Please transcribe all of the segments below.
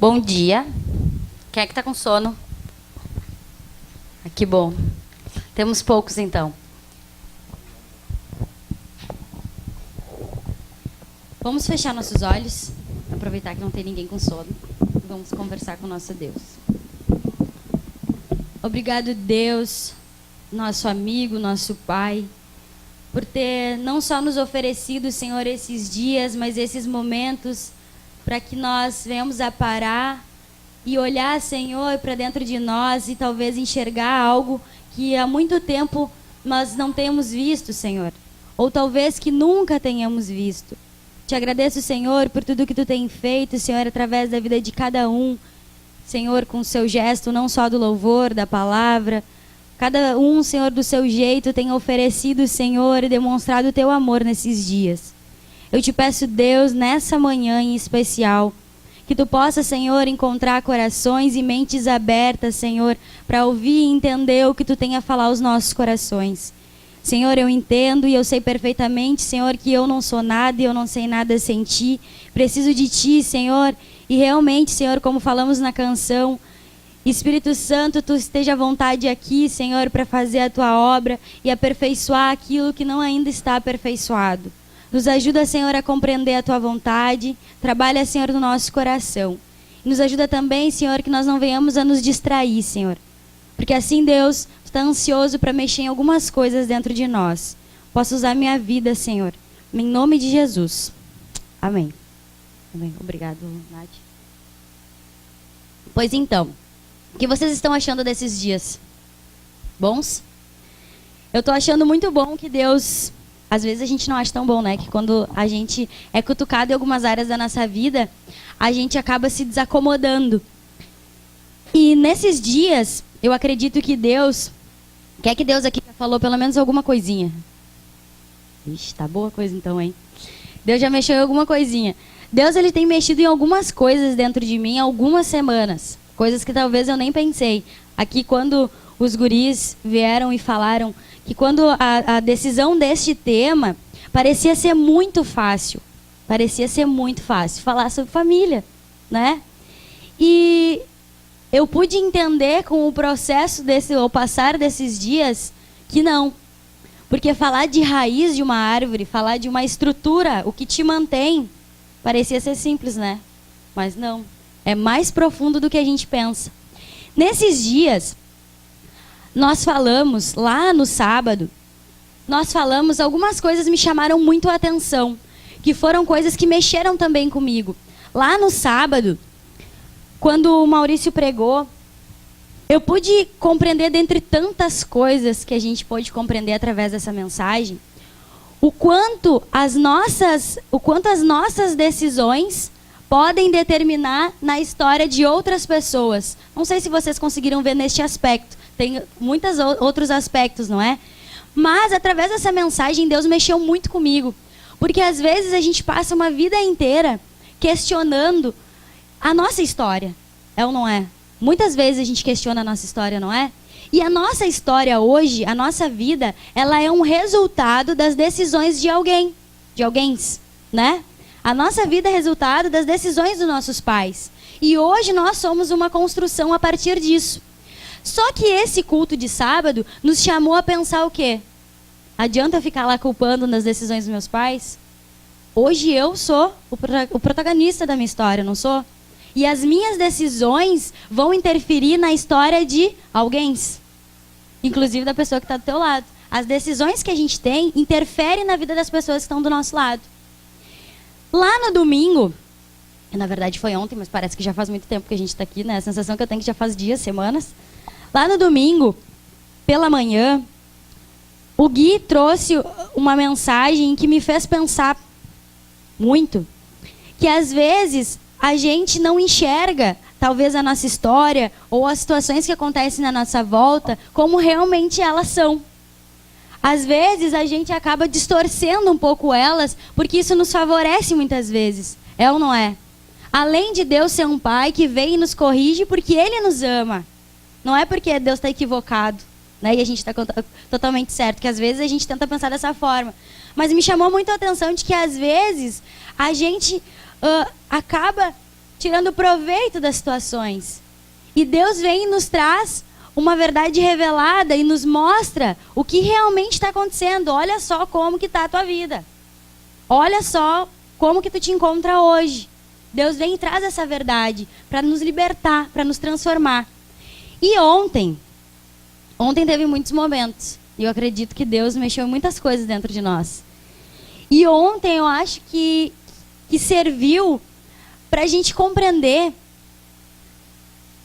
Bom dia. Quem é que tá com sono? Ah, que bom. Temos poucos, então. Vamos fechar nossos olhos, aproveitar que não tem ninguém com sono. E vamos conversar com o nosso Deus. Obrigado, Deus, nosso amigo, nosso Pai, por ter não só nos oferecido, Senhor, esses dias, mas esses momentos para que nós venhamos a parar e olhar, Senhor, para dentro de nós e talvez enxergar algo que há muito tempo nós não temos visto, Senhor, ou talvez que nunca tenhamos visto. Te agradeço, Senhor, por tudo que Tu tem feito, Senhor, através da vida de cada um, Senhor, com o seu gesto, não só do louvor, da palavra. Cada um, Senhor, do seu jeito tem oferecido, Senhor, e demonstrado o Teu amor nesses dias. Eu te peço, Deus, nessa manhã em especial, que Tu possa, Senhor, encontrar corações e mentes abertas, Senhor, para ouvir e entender o que Tu tem a falar aos nossos corações. Senhor, eu entendo e eu sei perfeitamente, Senhor, que eu não sou nada e eu não sei nada sem Ti. Preciso de Ti, Senhor, e realmente, Senhor, como falamos na canção, Espírito Santo, Tu esteja à vontade aqui, Senhor, para fazer a Tua obra e aperfeiçoar aquilo que não ainda está aperfeiçoado. Nos ajuda, Senhor, a compreender a Tua vontade. Trabalha, Senhor, no nosso coração. E nos ajuda também, Senhor, que nós não venhamos a nos distrair, Senhor. Porque assim, Deus, Tu está ansioso para mexer em algumas coisas dentro de nós. Posso usar minha vida, Senhor. Em nome de Jesus. Amém. Amém. Obrigado, Nath. Pois então, o que vocês estão achando desses dias? Bons? Eu estou achando muito bom que Deus... Às vezes a gente não acha tão bom, né? Que quando a gente é cutucado em algumas áreas da nossa vida, a gente acaba se desacomodando. E nesses dias, eu acredito que Deus... Quer que Deus aqui já falou pelo menos alguma coisinha? Ixi, tá boa a coisa então, hein? Deus já mexeu em alguma coisinha. Deus, Ele tem mexido em algumas coisas dentro de mim há algumas semanas. Coisas que talvez eu nem pensei. Aqui, quando os guris vieram e falaram que quando a decisão deste tema parecia ser muito fácil. Parecia ser muito fácil falar sobre família, né? E eu pude entender com o processo o passar desses dias, que não. Porque falar de raiz de uma árvore, falar de uma estrutura, o que te mantém, parecia ser simples, né? Mas não. É mais profundo do que a gente pensa. Nesses dias, nós falamos, lá no sábado, nós falamos, algumas coisas me chamaram muito a atenção, que foram coisas que mexeram também comigo. Lá no sábado, quando o Maurício pregou, eu pude compreender, dentre tantas coisas que a gente pôde compreender através dessa mensagem, o quanto as nossas decisões podem determinar na história de outras pessoas. Não sei se vocês conseguiram ver neste aspecto. Tem muitos outros aspectos, não é? Mas, através dessa mensagem, Deus mexeu muito comigo. Porque, às vezes, a gente passa uma vida inteira questionando a nossa história. É ou não é? Muitas vezes a gente questiona a nossa história, não é? E a nossa história hoje, a nossa vida, ela é um resultado das decisões de alguém. De alguém, né? A nossa vida é resultado das decisões dos nossos pais. E hoje nós somos uma construção a partir disso. Só que esse culto de sábado nos chamou a pensar o quê? Adianta ficar lá culpando nas decisões dos meus pais? Hoje eu sou o protagonista da minha história, não sou? E as minhas decisões vão interferir na história de alguém. Inclusive da pessoa que está do teu lado. As decisões que a gente tem interferem na vida das pessoas que estão do nosso lado. Lá no domingo, na verdade foi ontem, mas parece que já faz muito tempo que a gente está aqui, né? A sensação que eu tenho que já faz dias, semanas. Lá no domingo, pela manhã, o Gui trouxe uma mensagem que me fez pensar muito. Que às vezes a gente não enxerga, talvez, a nossa história ou as situações que acontecem na nossa volta como realmente elas são. Às vezes a gente acaba distorcendo um pouco elas, porque isso nos favorece muitas vezes. É ou não é? Além de Deus ser um pai que vem e nos corrige porque Ele nos ama. Não é porque Deus está equivocado, né? E a gente está totalmente certo, que às vezes a gente tenta pensar dessa forma. Mas me chamou muito a atenção de que às vezes a gente acaba tirando proveito das situações. E Deus vem e nos traz uma verdade revelada e nos mostra o que realmente está acontecendo. Olha só como que está a tua vida. Olha só como que tu te encontra hoje. Deus vem e traz essa verdade para nos libertar, para nos transformar. E ontem teve muitos momentos. E eu acredito que Deus mexeu em muitas coisas dentro de nós. E ontem eu acho que serviu para a gente compreender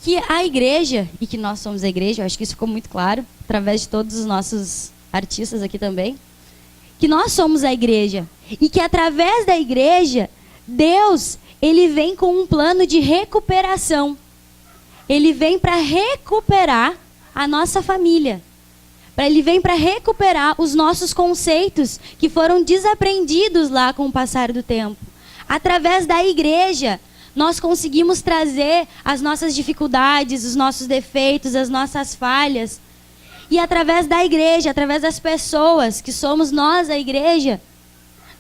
que a igreja, e que nós somos a igreja, eu acho que isso ficou muito claro, através de todos os nossos artistas aqui também, que nós somos a igreja. E que através da igreja, Deus, ele vem com um plano de recuperação. Ele vem para recuperar a nossa família. Ele vem para recuperar os nossos conceitos que foram desaprendidos lá com o passar do tempo. Através da igreja, nós conseguimos trazer as nossas dificuldades, os nossos defeitos, as nossas falhas. E através da igreja, através das pessoas, que somos nós a igreja,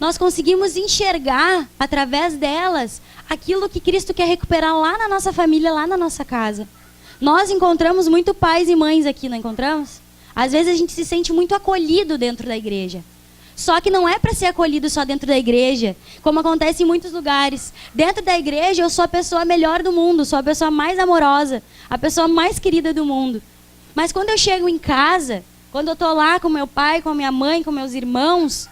nós conseguimos enxergar, através delas, aquilo que Cristo quer recuperar lá na nossa família, lá na nossa casa. Nós encontramos muito pais e mães aqui, não encontramos? Às vezes a gente se sente muito acolhido dentro da igreja. Só que não é para ser acolhido só dentro da igreja, como acontece em muitos lugares. Dentro da igreja eu sou a pessoa melhor do mundo, sou a pessoa mais amorosa, a pessoa mais querida do mundo. Mas quando eu chego em casa, quando eu estou lá com meu pai, com a minha mãe, com meus irmãos,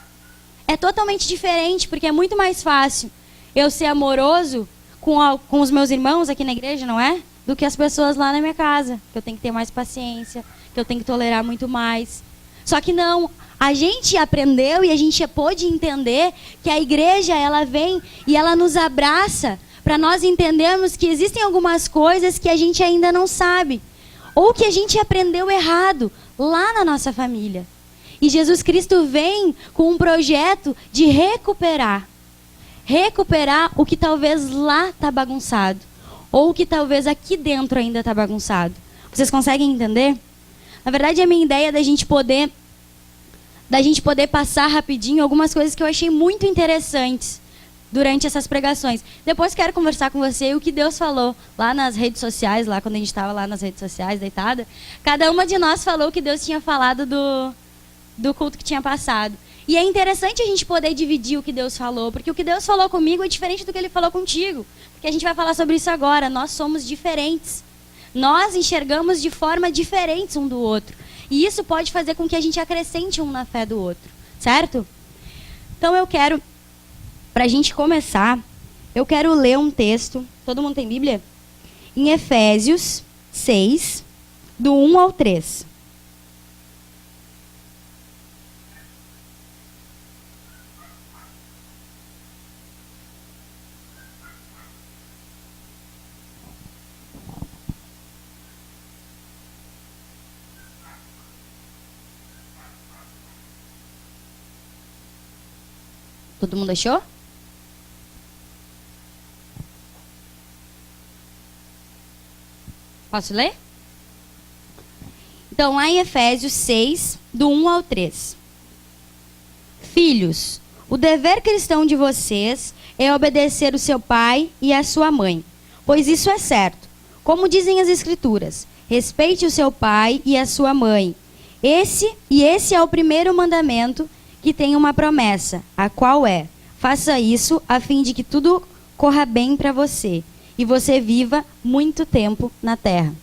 é totalmente diferente, porque é muito mais fácil eu ser amoroso com os meus irmãos aqui na igreja, não é? Do que as pessoas lá na minha casa, que eu tenho que ter mais paciência, que eu tenho que tolerar muito mais. Só que não, a gente aprendeu e a gente pôde entender que a igreja, ela vem e ela nos abraça para nós entendermos que existem algumas coisas que a gente ainda não sabe, ou que a gente aprendeu errado lá na nossa família. E Jesus Cristo vem com um projeto de recuperar o que talvez lá está bagunçado, ou o que talvez aqui dentro ainda está bagunçado. Vocês conseguem entender? Na verdade, a minha ideia é da gente poder passar rapidinho algumas coisas que eu achei muito interessantes durante essas pregações. Depois quero conversar com você o que Deus falou lá nas redes sociais, lá quando a gente estava lá nas redes sociais, deitada. Cada uma de nós falou o que Deus tinha falado do culto que tinha passado. E é interessante a gente poder dividir o que Deus falou, porque o que Deus falou comigo é diferente do que Ele falou contigo. Porque a gente vai falar sobre isso agora. Nós somos diferentes. Nós enxergamos de forma diferente um do outro. E isso pode fazer com que a gente acrescente um na fé do outro. Certo? Então eu quero, para a gente começar, eu quero ler um texto. Todo mundo tem Bíblia? Em Efésios 6, do 1 ao 3. Todo mundo achou? Posso ler? Então, lá em Efésios 6, do 1 ao 3. Filhos, o dever cristão de vocês é obedecer o seu pai e a sua mãe, pois isso é certo. Como dizem as Escrituras, respeite o seu pai e a sua mãe. Esse é o primeiro mandamento que tem uma promessa, a qual é: faça isso a fim de que tudo corra bem para você e você viva muito tempo na terra.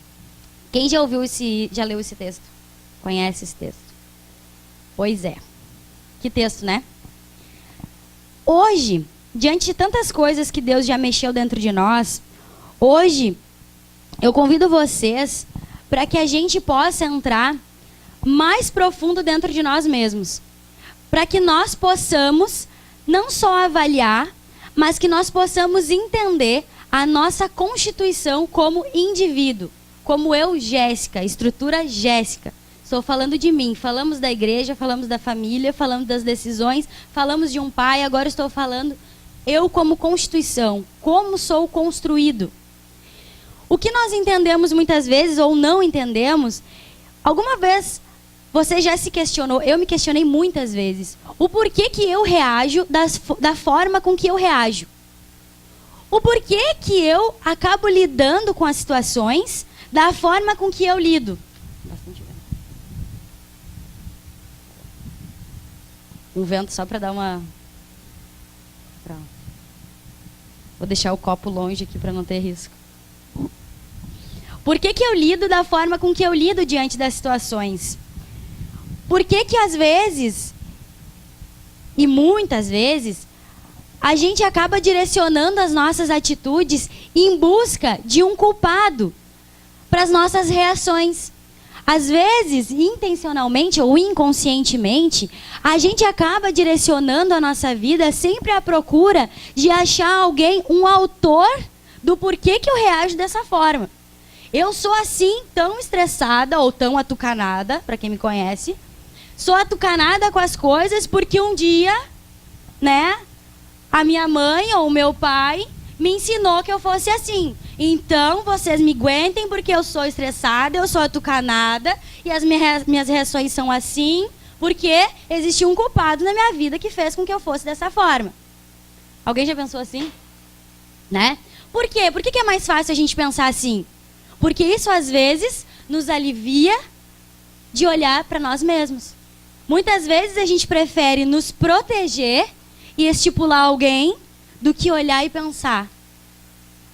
Quem já leu esse texto? Conhece esse texto? Pois é. Que texto, né? Hoje, diante de tantas coisas que Deus já mexeu dentro de nós, hoje eu convido vocês para que a gente possa entrar mais profundo dentro de nós mesmos. Para que nós possamos não só avaliar, mas que nós possamos entender a nossa constituição como indivíduo. Como eu, Jéssica, estrutura Jéssica. Estou falando de mim. Falamos da igreja, falamos da família, falamos das decisões, falamos de um pai, agora estou falando eu como constituição. Como sou construído. O que nós entendemos muitas vezes ou não entendemos, alguma vez você já se questionou, eu me questionei muitas vezes, o porquê que eu reajo da forma com que eu reajo. O porquê que eu acabo lidando com as situações da forma com que eu lido. Um vento só para dar uma... Pronto. Vou deixar o copo longe aqui para não ter risco. Por que que eu lido da forma com que eu lido diante das situações? Por que que às vezes, e muitas vezes, a gente acaba direcionando as nossas atitudes em busca de um culpado para as nossas reações? Às vezes, intencionalmente ou inconscientemente, a gente acaba direcionando a nossa vida sempre à procura de achar alguém, um autor do porquê que eu reajo dessa forma. Eu sou assim, tão estressada ou tão atucanada, para quem me conhece. Sou atucanada com as coisas porque um dia, né, a minha mãe ou o meu pai me ensinou que eu fosse assim. Então, vocês me aguentem porque eu sou estressada, eu sou atucanada e as minhas reações são assim porque existiu um culpado na minha vida que fez com que eu fosse dessa forma. Alguém já pensou assim? Né? Por quê? Por que é mais fácil a gente pensar assim? Porque isso, às vezes, nos alivia de olhar para nós mesmos. Muitas vezes a gente prefere nos proteger e estipular alguém do que olhar e pensar: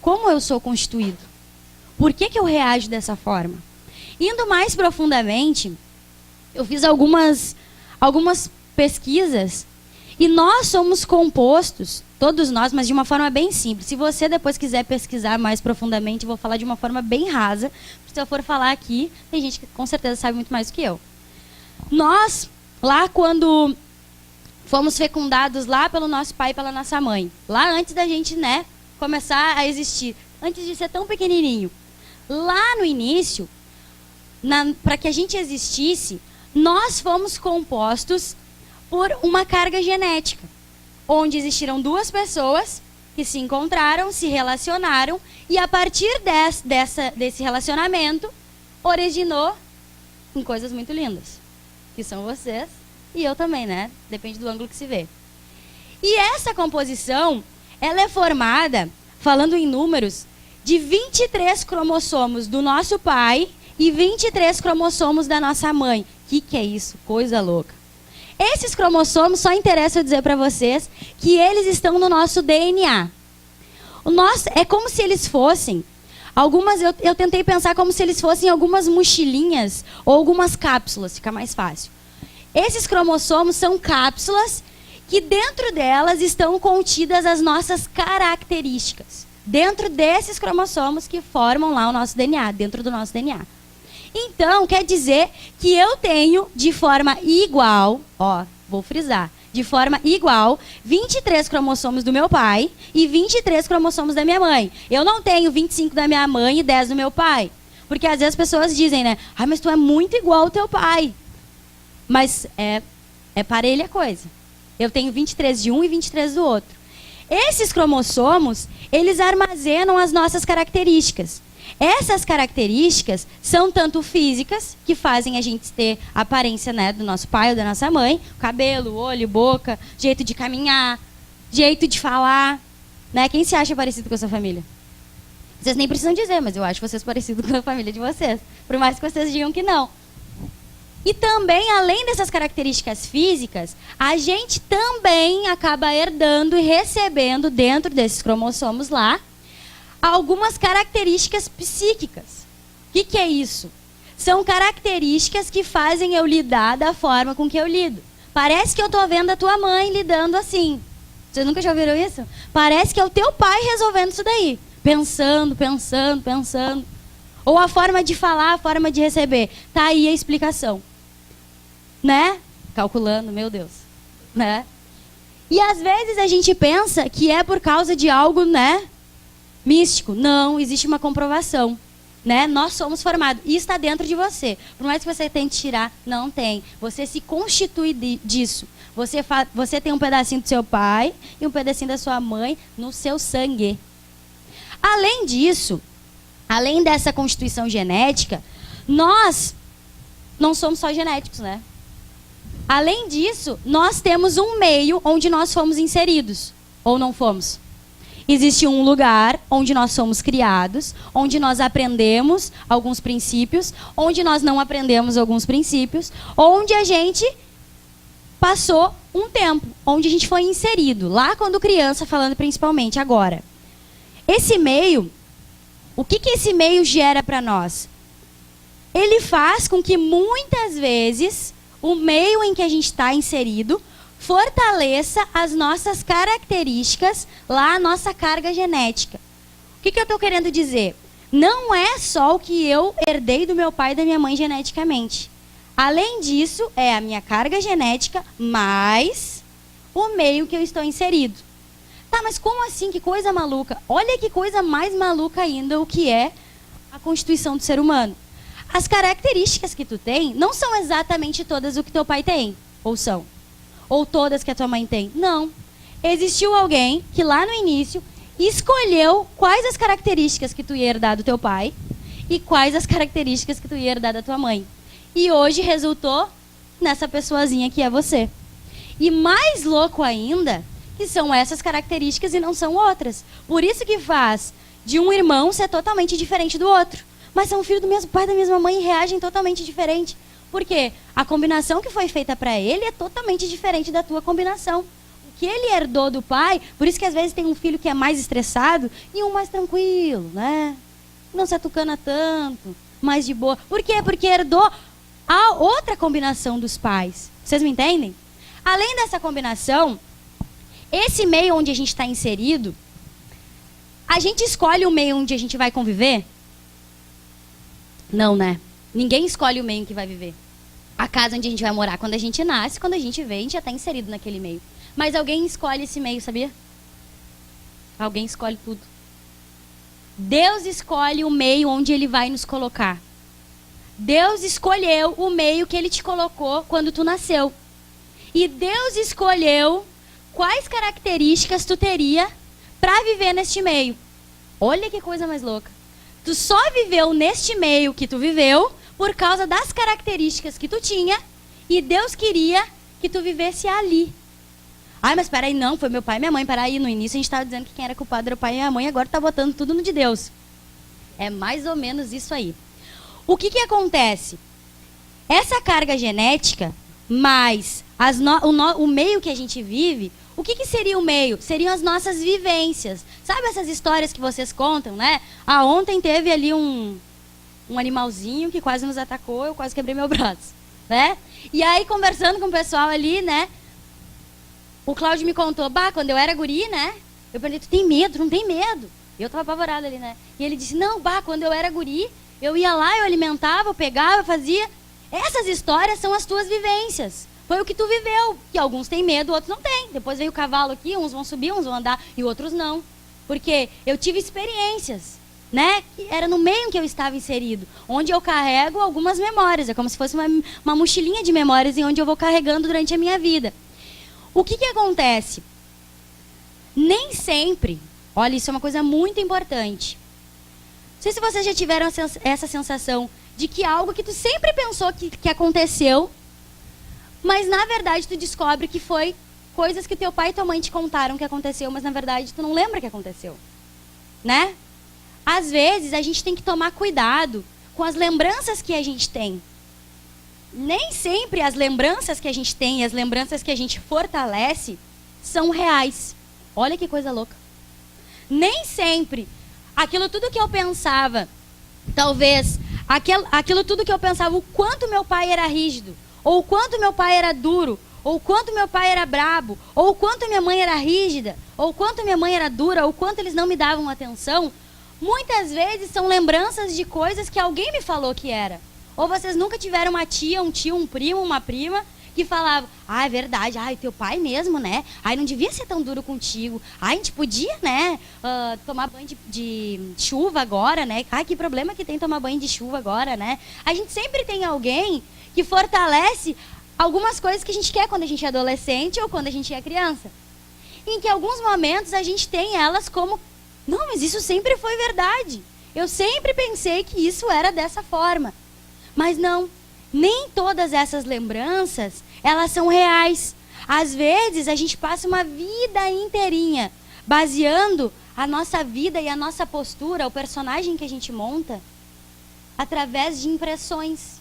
como eu sou constituído? Por que que eu reajo dessa forma? Indo mais profundamente, eu fiz algumas pesquisas e nós somos compostos, todos nós, mas de uma forma bem simples. Se você depois quiser pesquisar mais profundamente, eu vou falar de uma forma bem rasa. Se eu for falar aqui, tem gente que com certeza sabe muito mais do que eu. Nós, lá quando fomos fecundados lá pelo nosso pai e pela nossa mãe, lá antes da gente, né, começar a existir, antes de ser tão pequenininho, lá no início, para que a gente existisse, nós fomos compostos por uma carga genética, onde existiram duas pessoas que se encontraram, se relacionaram, e a partir desse relacionamento, originou em coisas muito lindas, que são vocês e eu também, né? Depende do ângulo que se vê. E essa composição, ela é formada, falando em números, de 23 cromossomos do nosso pai e 23 cromossomos da nossa mãe. Que é isso? Coisa louca. Esses cromossomos, só interessa eu dizer para vocês que eles estão no nosso DNA. É como se eles fossem, eu tentei pensar como se eles fossem algumas mochilinhas ou algumas cápsulas, fica mais fácil. Esses cromossomos são cápsulas que dentro delas estão contidas as nossas características. Dentro desses cromossomos que formam lá o nosso DNA, dentro do nosso DNA. Então, quer dizer que eu tenho de forma igual, ó, vou frisar, de forma igual, 23 cromossomos do meu pai e 23 cromossomos da minha mãe. Eu não tenho 25 da minha mãe e 10 do meu pai. Porque às vezes as pessoas dizem, né, ah, mas tu é muito igual ao teu pai. Mas é parelha a coisa. Eu tenho 23 de um e 23 do outro. Esses cromossomos, eles armazenam as nossas características. Essas características são tanto físicas, que fazem a gente ter a aparência, né, do nosso pai ou da nossa mãe, cabelo, olho, boca, jeito de caminhar, jeito de falar, né? Quem se acha parecido com a sua família? Vocês nem precisam dizer, mas eu acho vocês parecidos com a família de vocês, por mais que vocês digam que não. E também, além dessas características físicas, a gente também acaba herdando e recebendo dentro desses cromossomos lá algumas características psíquicas. O que é isso? São características que fazem eu lidar da forma com que eu lido. Parece que eu estou vendo a tua mãe lidando assim. Vocês nunca já ouviram isso? Parece que é o teu pai resolvendo isso daí. Pensando. Ou a forma de falar, a forma de receber. Tá aí a explicação. Né? Calculando, meu Deus. Né? E às vezes a gente pensa que é por causa de algo, né, místico. Não, existe uma comprovação. Né? Nós somos formados. E está dentro de você. Por mais que você tente tirar, não tem. Você se constitui disso. Você tem um pedacinho do seu pai e um pedacinho da sua mãe no seu sangue. Além disso, além dessa constituição genética, nós não somos só genéticos, né? Além disso, nós temos um meio onde nós fomos inseridos. Ou não fomos? Existe um lugar onde nós somos criados, onde nós aprendemos alguns princípios, onde nós não aprendemos alguns princípios, onde a gente passou um tempo, onde a gente foi inserido, lá quando criança, falando principalmente agora. Esse meio, o que esse meio gera para nós? Ele faz com que muitas vezes o meio em que a gente está inserido fortaleça as nossas características, lá a nossa carga genética. O que eu estou querendo dizer? Não é só o que eu herdei do meu pai e da minha mãe geneticamente. Além disso, é a minha carga genética mais o meio que eu estou inserido. Tá, mas como assim? Que coisa maluca. Olha que coisa mais maluca ainda o que é a constituição do ser humano. As características que tu tem não são exatamente todas o que teu pai tem, ou são? Ou todas que a tua mãe tem? Não. Existiu alguém que lá no início escolheu quais as características que tu ia herdar do teu pai e quais as características que tu ia herdar da tua mãe. E hoje resultou nessa pessoazinha que é você. E mais louco ainda, que são essas características e não são outras. Por isso que faz de um irmão ser totalmente diferente do outro. Mas são filho do mesmo pai, da mesma mãe e reagem totalmente diferente. Por quê? A combinação que foi feita para ele é totalmente diferente da tua combinação. O que ele herdou do pai, por isso que às vezes tem um filho que é mais estressado e um mais tranquilo, né? Não se atucana tanto, mais de boa. Por quê? Porque herdou a outra combinação dos pais. Vocês me entendem? Além dessa combinação, esse meio onde a gente está inserido, a gente escolhe o meio onde a gente vai conviver? Não, né? Ninguém escolhe o meio em que vai viver. A casa onde a gente vai morar. Quando a gente nasce, quando a gente vê, a gente já está inserido naquele meio. Mas alguém escolhe esse meio, sabia? Alguém escolhe tudo. Deus escolhe o meio onde Ele vai nos colocar. Deus escolheu o meio que Ele te colocou quando tu nasceu. E Deus escolheu quais características tu teria para viver neste meio. Olha que coisa mais louca. Tu só viveu neste meio que tu viveu por causa das características que tu tinha e Deus queria que tu vivesse ali. Ai, mas peraí, não, foi meu pai e minha mãe. Peraí, no início a gente estava dizendo que quem era culpado era o pai e a mãe, agora tá botando tudo no de Deus. É mais ou menos isso aí. O que acontece? Essa carga genética, mais o meio que a gente vive, o que seria o meio? Seriam as nossas vivências. Sabe essas histórias que vocês contam, né? Ah, ontem teve ali um animalzinho que quase nos atacou, eu quase quebrei meu braço, né? E aí, conversando com o pessoal ali, né? O Cláudio me contou, quando eu era guri, né? Eu perguntei, tu tem medo? Tu não tem medo? E eu tava apavorada ali, né? E ele disse, não, quando eu era guri, eu ia lá, eu alimentava, eu pegava, eu fazia. Essas histórias são as tuas vivências. Foi o que tu viveu, que alguns têm medo, outros não têm. Depois veio o cavalo aqui, uns vão subir, uns vão andar e outros não. Porque eu tive experiências, né? Que era no meio em que eu estava inserido, onde eu carrego algumas memórias. É como se fosse uma mochilinha de memórias em onde eu vou carregando durante a minha vida. O que acontece? Nem sempre, olha, isso é uma coisa muito importante. Não sei se vocês já tiveram essa sensação de que algo que tu sempre pensou que aconteceu, mas na verdade tu descobre que foi coisas que teu pai e tua mãe te contaram que aconteceu, mas na verdade tu não lembra que aconteceu, né? Às vezes a gente tem que tomar cuidado com as lembranças que a gente tem. Nem sempre as lembranças que a gente tem, as lembranças que a gente fortalece, são reais. Olha que coisa louca. Nem sempre aquilo tudo que eu pensava, talvez, aquilo tudo que eu pensava, o quanto meu pai era rígido, ou o quanto meu pai era duro, ou o quanto meu pai era brabo, ou o quanto minha mãe era rígida, ou o quanto minha mãe era dura, ou o quanto eles não me davam atenção, muitas vezes são lembranças de coisas que alguém me falou que era. Ou vocês nunca tiveram uma tia, um tio, um primo, uma prima que falava, é verdade, teu pai mesmo, né? Não devia ser tão duro contigo. A gente podia, né, tomar banho de chuva agora, né? Que problema que tem tomar banho de chuva agora, né? A gente sempre tem alguém que fortalece algumas coisas que a gente quer quando a gente é adolescente ou quando a gente é criança. Em que em alguns momentos a gente tem elas como, não, mas isso sempre foi verdade. Eu sempre pensei que isso era dessa forma. Mas não, nem todas essas lembranças, elas são reais. Às vezes, a gente passa uma vida inteirinha baseando a nossa vida e a nossa postura, o personagem que a gente monta, através de impressões,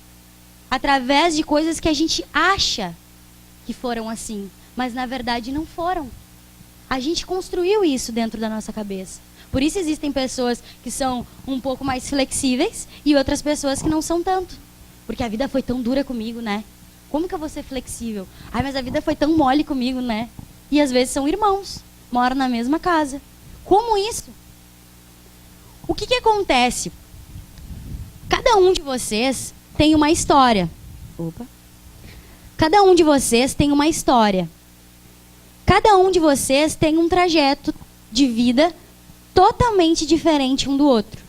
através de coisas que a gente acha que foram assim, mas na verdade não foram. A gente construiu isso dentro da nossa cabeça. Por isso existem pessoas que são um pouco mais flexíveis e outras pessoas que não são tanto. Porque a vida foi tão dura comigo, né? Como que eu vou ser flexível? Ai, mas a vida foi tão mole comigo, né? E às vezes são irmãos, moram na mesma casa. Como isso? O que acontece? Cada um de vocês tem uma história. Cada um de vocês tem uma história. Cada um de vocês tem um trajeto de vida totalmente diferente um do outro.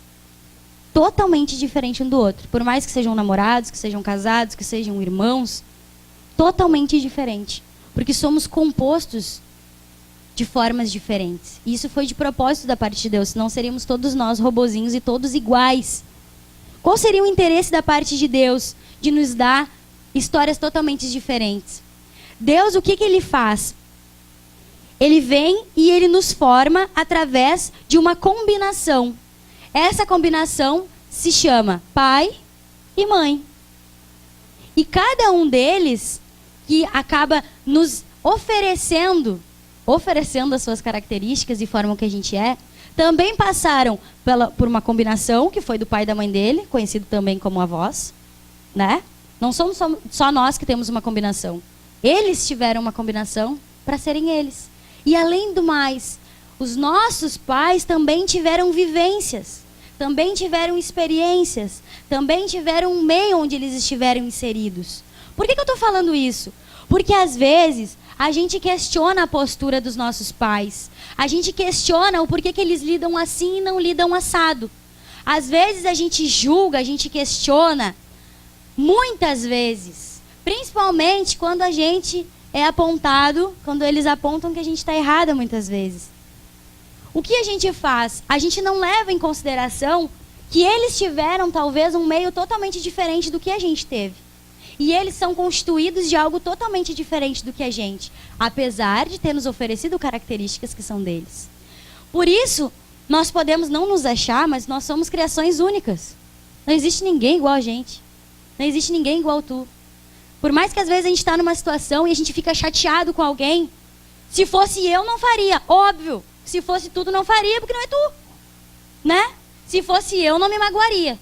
Totalmente diferente um do outro. Por mais que sejam namorados, que sejam casados, que sejam irmãos, totalmente diferente. Porque somos compostos de formas diferentes. E isso foi de propósito da parte de Deus, senão seríamos todos nós robozinhos e todos iguais. Qual seria o interesse da parte de Deus de nos dar histórias totalmente diferentes? Deus, o que ele faz? Ele vem e ele nos forma através de uma combinação. Essa combinação se chama pai e mãe. E cada um deles que acaba nos oferecendo as suas características e forma que a gente é, também passaram por uma combinação, que foi do pai e da mãe dele, conhecido também como avós, né? Não somos só nós que temos uma combinação. Eles tiveram uma combinação para serem eles. E além do mais, os nossos pais também tiveram vivências, também tiveram experiências, também tiveram um meio onde eles estiveram inseridos. Por que eu estou falando isso? Porque às vezes a gente questiona a postura dos nossos pais. A gente questiona o porquê que eles lidam assim e não lidam assado. Às vezes a gente julga, a gente questiona, muitas vezes. Principalmente quando a gente é apontado, quando eles apontam que a gente está errada muitas vezes. O que a gente faz? A gente não leva em consideração que eles tiveram talvez um meio totalmente diferente do que a gente teve. E eles são constituídos de algo totalmente diferente do que a gente, apesar de ter nos oferecido características que são deles. Por isso, nós podemos não nos achar, mas nós somos criações únicas. Não existe ninguém igual a gente. Não existe ninguém igual tu. Por mais que às vezes a gente está numa situação e a gente fica chateado com alguém, se fosse eu, não faria. Óbvio. Se fosse tu, não faria, porque não é tu. Né? Se fosse eu, não me magoaria.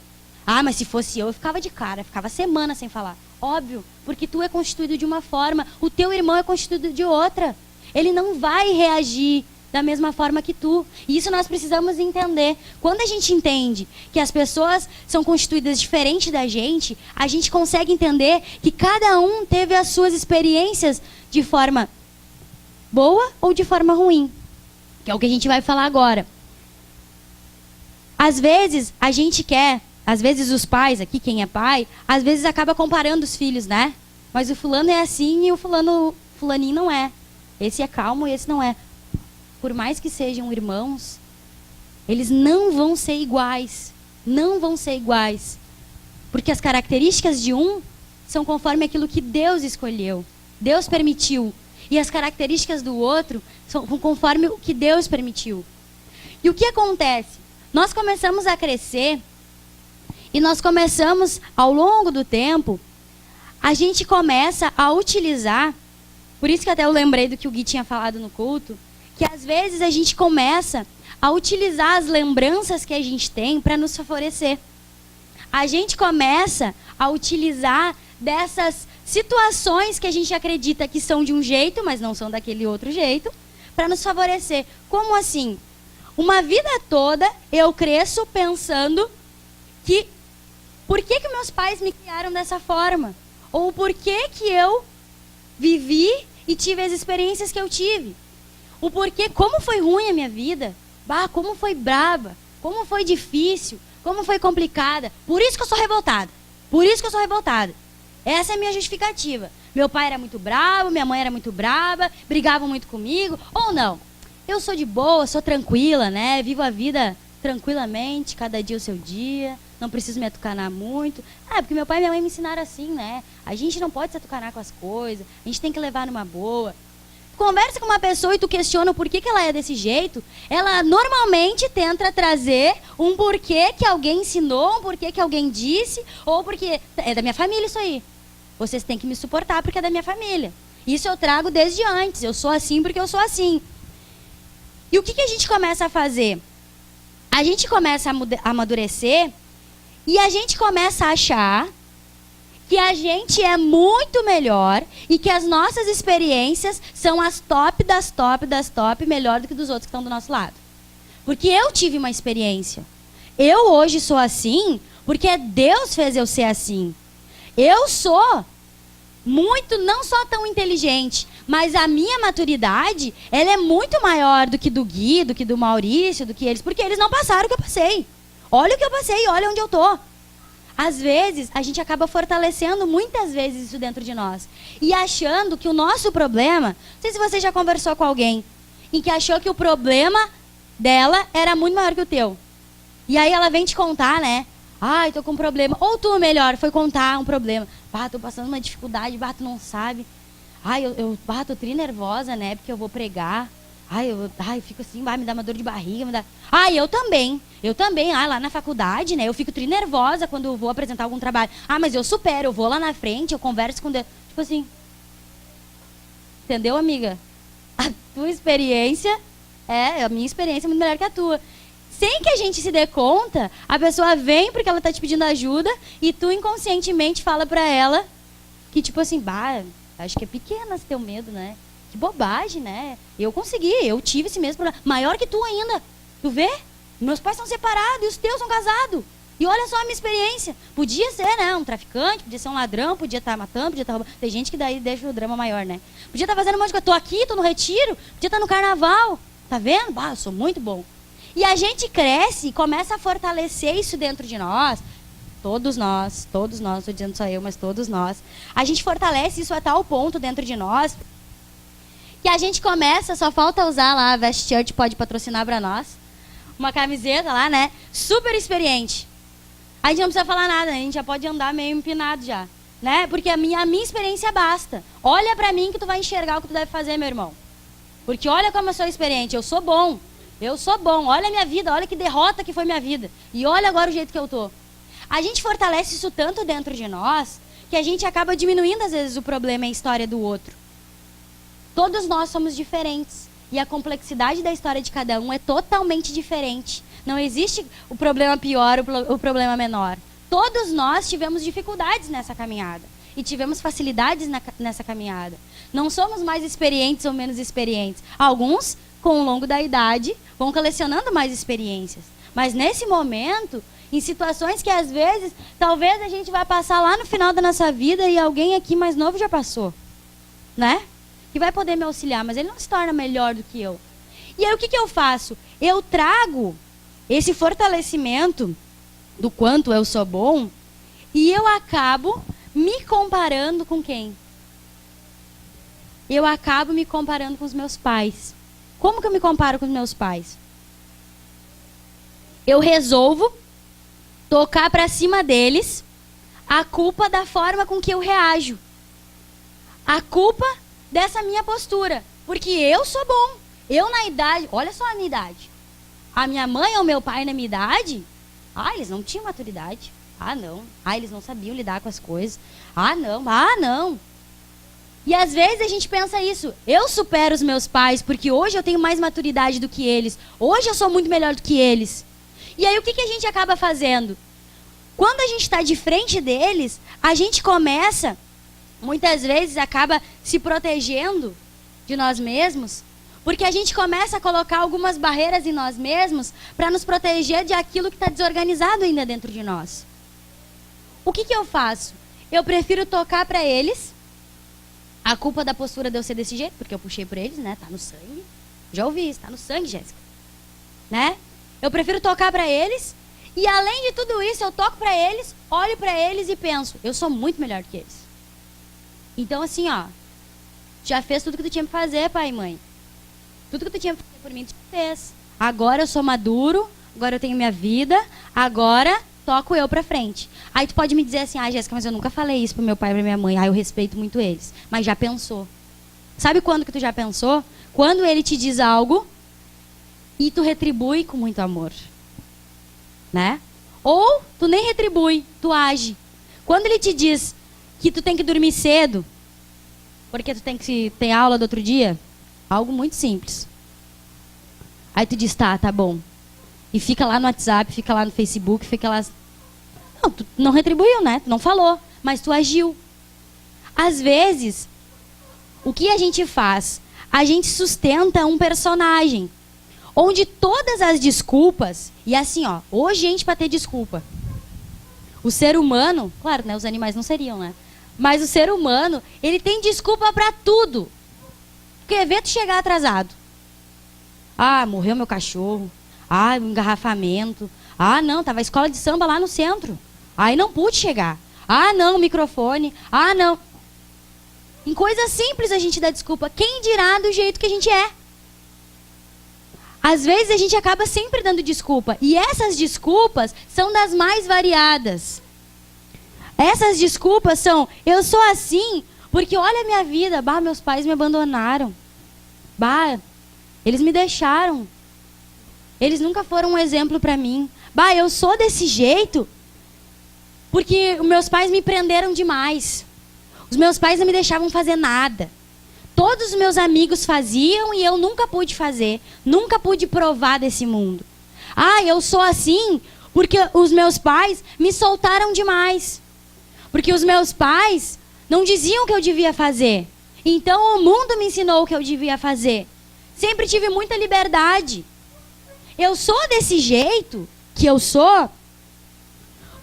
Ah, mas se fosse eu ficava de cara, ficava semanas sem falar. Óbvio, porque tu é constituído de uma forma, o teu irmão é constituído de outra. Ele não vai reagir da mesma forma que tu. E isso nós precisamos entender. Quando a gente entende que as pessoas são constituídas diferente da gente, a gente consegue entender que cada um teve as suas experiências de forma boa ou de forma ruim. Que é o que a gente vai falar agora. Às vezes, a gente quer... Às vezes os pais, aqui quem é pai, às vezes acaba comparando os filhos, né? Mas o fulano é assim e o fulaninho não é. Esse é calmo e esse não é. Por mais que sejam irmãos, eles não vão ser iguais. Não vão ser iguais. Porque as características de um são conforme aquilo que Deus escolheu. Deus permitiu. E as características do outro são conforme o que Deus permitiu. E o que acontece? Nós começamos a crescer... E nós começamos, ao longo do tempo, a gente começa a utilizar, por isso que até eu lembrei do que o Gui tinha falado no culto, que às vezes a gente começa a utilizar as lembranças que a gente tem para nos favorecer. A gente começa a utilizar dessas situações que a gente acredita que são de um jeito, mas não são daquele outro jeito, para nos favorecer. Como assim? Uma vida toda eu cresço pensando que por que meus pais me criaram dessa forma? Ou por que eu vivi e tive as experiências que eu tive? O porquê, como foi ruim a minha vida? Bah, como foi braba? Como foi difícil? Como foi complicada? Por isso que eu sou revoltada. Por isso que eu sou revoltada. Essa é a minha justificativa. Meu pai era muito bravo, minha mãe era muito braba, brigavam muito comigo. Ou não. Eu sou de boa, sou tranquila, né? Vivo a vida tranquilamente, cada dia o seu dia. Não preciso me atucanar muito. Porque meu pai e minha mãe me ensinaram assim, né? A gente não pode se atucanar com as coisas. A gente tem que levar numa boa. conversa com uma pessoa e tu questiona o porquê que ela é desse jeito, ela normalmente tenta trazer um porquê que alguém ensinou, um porquê que alguém disse, ou porque é da minha família isso aí. Vocês têm que me suportar porque é da minha família. Isso eu trago desde antes. Eu sou assim porque eu sou assim. E o que a gente começa a fazer? A gente começa a amadurecer e a gente começa a achar que a gente é muito melhor e que as nossas experiências são as top das top das top, melhor do que dos outros que estão do nosso lado. Porque eu tive uma experiência. Eu hoje sou assim porque Deus fez eu ser assim. Eu sou muito, não só tão inteligente, mas a minha maturidade, ela é muito maior do que do Gui, do que do Maurício, do que eles, porque eles não passaram o que eu passei. Olha o que eu passei, olha onde eu tô. Às vezes, a gente acaba fortalecendo muitas vezes isso dentro de nós. E achando que o nosso problema... Não sei se você já conversou com alguém em que achou que o problema dela era muito maior que o teu. E aí ela vem te contar, né? Ai, tô com um problema. Ou tu, melhor, foi contar um problema. Bah, tô passando uma dificuldade, bah, tu não sabe. Ai, eu tô tri nervosa, né? Porque eu vou pregar. Ai, eu fico assim, vai me dá uma dor de barriga, me dá... Ai, eu também. Lá na faculdade, né? Eu fico tri nervosa quando eu vou apresentar algum trabalho. Ah, mas eu supero, eu vou lá na frente, eu converso com Deus. Tipo assim. Entendeu, amiga? A tua experiência a minha experiência é muito melhor que a tua. Sem que a gente se dê conta, a pessoa vem porque ela tá te pedindo ajuda e tu inconscientemente fala pra ela que tipo assim, bah, acho que é pequeno esse teu medo, né? Que bobagem, né? Eu consegui, eu tive esse mesmo problema. Maior que tu ainda. Tu vê? Meus pais são separados e os teus são casados. E olha só a minha experiência. Podia ser, né? Um traficante, podia ser um ladrão, podia estar matando, podia estar roubando. Tem gente que daí deixa o drama maior, né? Podia estar fazendo um monte de coisa. Tô aqui, tô no retiro, podia estar no carnaval. Tá vendo? Bah, eu sou muito bom. E a gente cresce e começa a fortalecer isso dentro de nós. Todos nós, não estou dizendo só eu, mas todos nós. A gente fortalece isso a tal ponto dentro de nós que a gente começa, só falta usar lá, a Vest Church pode patrocinar para nós, uma camiseta lá, né? Super experiente. A gente não precisa falar nada, a gente já pode andar meio empinado já, né? Porque a minha experiência basta. Olha para mim que tu vai enxergar o que tu deve fazer, meu irmão. Porque olha como eu sou experiente, eu sou bom. Olha a minha vida, olha que derrota que foi minha vida. E olha agora o jeito que eu tô. A gente fortalece isso tanto dentro de nós que a gente acaba diminuindo às vezes o problema e a história do outro. Todos nós somos diferentes. E a complexidade da história de cada um é totalmente diferente. Não existe o problema pior, o problema menor. Todos nós tivemos dificuldades nessa caminhada. E tivemos facilidades nessa caminhada. Não somos mais experientes ou menos experientes. Alguns, com o longo da idade, vão colecionando mais experiências. Mas nesse momento, em situações que às vezes, talvez a gente vai passar lá no final da nossa vida e alguém aqui mais novo já passou. Né? Que vai poder me auxiliar, mas ele não se torna melhor do que eu. E aí o que eu faço? Eu trago esse fortalecimento do quanto eu sou bom e eu acabo me comparando com quem? Eu acabo me comparando com os meus pais. Como que eu me comparo com os meus pais? Eu resolvo tocar para cima deles a culpa da forma com que eu reajo. A culpa dessa minha postura. Porque eu sou bom. Eu na idade... Olha só a minha idade. A minha mãe ou meu pai na minha idade... eles não tinham maturidade. Não. Eles não sabiam lidar com as coisas. Não. E às vezes a gente pensa isso. Eu supero os meus pais porque hoje eu tenho mais maturidade do que eles. Hoje eu sou muito melhor do que eles. E aí o que a gente acaba fazendo? Quando a gente está de frente deles, a gente começa... Muitas vezes acaba se protegendo de nós mesmos, porque a gente começa a colocar algumas barreiras em nós mesmos para nos proteger de aquilo que está desorganizado ainda dentro de nós. O que eu faço? Eu prefiro tocar para eles a culpa da postura de eu ser desse jeito, porque eu puxei por eles, né? Tá no sangue. Já ouvi isso, tá no sangue, Jéssica. Né? Eu prefiro tocar para eles e além de tudo isso, eu toco para eles, olho para eles e penso, eu sou muito melhor do que eles. Então, assim, já fez tudo que tu tinha que fazer, pai e mãe. Tudo que tu tinha que fazer por mim, tu fez. Agora eu sou maduro, agora eu tenho minha vida, agora toco eu pra frente. Aí tu pode me dizer assim, Jéssica, mas eu nunca falei isso pro meu pai e pra minha mãe. Eu respeito muito eles. Mas já pensou. Sabe quando que tu já pensou? Quando ele te diz algo e tu retribui com muito amor, né? Ou tu nem retribui, tu age. Quando ele te diz que tu tem que dormir cedo, porque tu tem que ter aula do outro dia, algo muito simples. Aí tu diz, tá bom. E fica lá no WhatsApp, fica lá no Facebook, fica lá... Não, tu não retribuiu, né? Tu não falou, mas tu agiu. Às vezes, o que a gente faz? A gente sustenta um personagem, onde todas as desculpas... E assim, ó, ô gente pra ter desculpa. O ser humano... Claro, né? Os animais não seriam, né? Mas o ser humano, ele tem desculpa pra tudo. Porque vê tu chegar atrasado. Ah, morreu meu cachorro. Ah, um engarrafamento. Ah, não, tava a escola de samba lá no centro. Aí não pude chegar. Ah, não, o microfone. Ah, não. Em coisas simples a gente dá desculpa. Quem dirá do jeito que a gente é? Às vezes a gente acaba sempre dando desculpa. E essas desculpas são das mais variadas. Essas desculpas são, eu sou assim, porque olha a minha vida. Bah, meus pais me abandonaram. Bah, eles me deixaram. Eles nunca foram um exemplo para mim. Bah, eu sou desse jeito porque os meus pais me prenderam demais. Os meus pais não me deixavam fazer nada. Todos os meus amigos faziam e eu nunca pude fazer. Nunca pude provar desse mundo. Ah, eu sou assim porque os meus pais me soltaram demais. Porque os meus pais não diziam o que eu devia fazer. Então o mundo me ensinou o que eu devia fazer. Sempre tive muita liberdade. Eu sou desse jeito que eu sou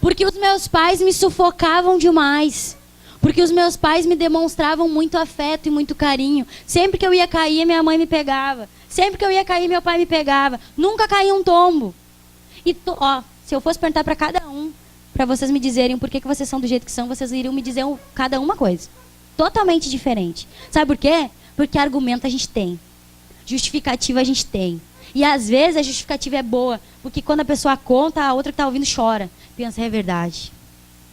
porque os meus pais me sufocavam demais. Porque os meus pais me demonstravam muito afeto e muito carinho. Sempre que eu ia cair, minha mãe me pegava. Sempre que eu ia cair, meu pai me pegava. Nunca caía um tombo. E, se eu fosse perguntar para cada um, para vocês me dizerem por que vocês são do jeito que são, vocês iriam me dizer cada uma coisa. Totalmente diferente. Sabe por quê? Porque argumento a gente tem. Justificativa a gente tem. E às vezes a justificativa é boa, porque quando a pessoa conta, a outra que está ouvindo chora. Pensa, é verdade.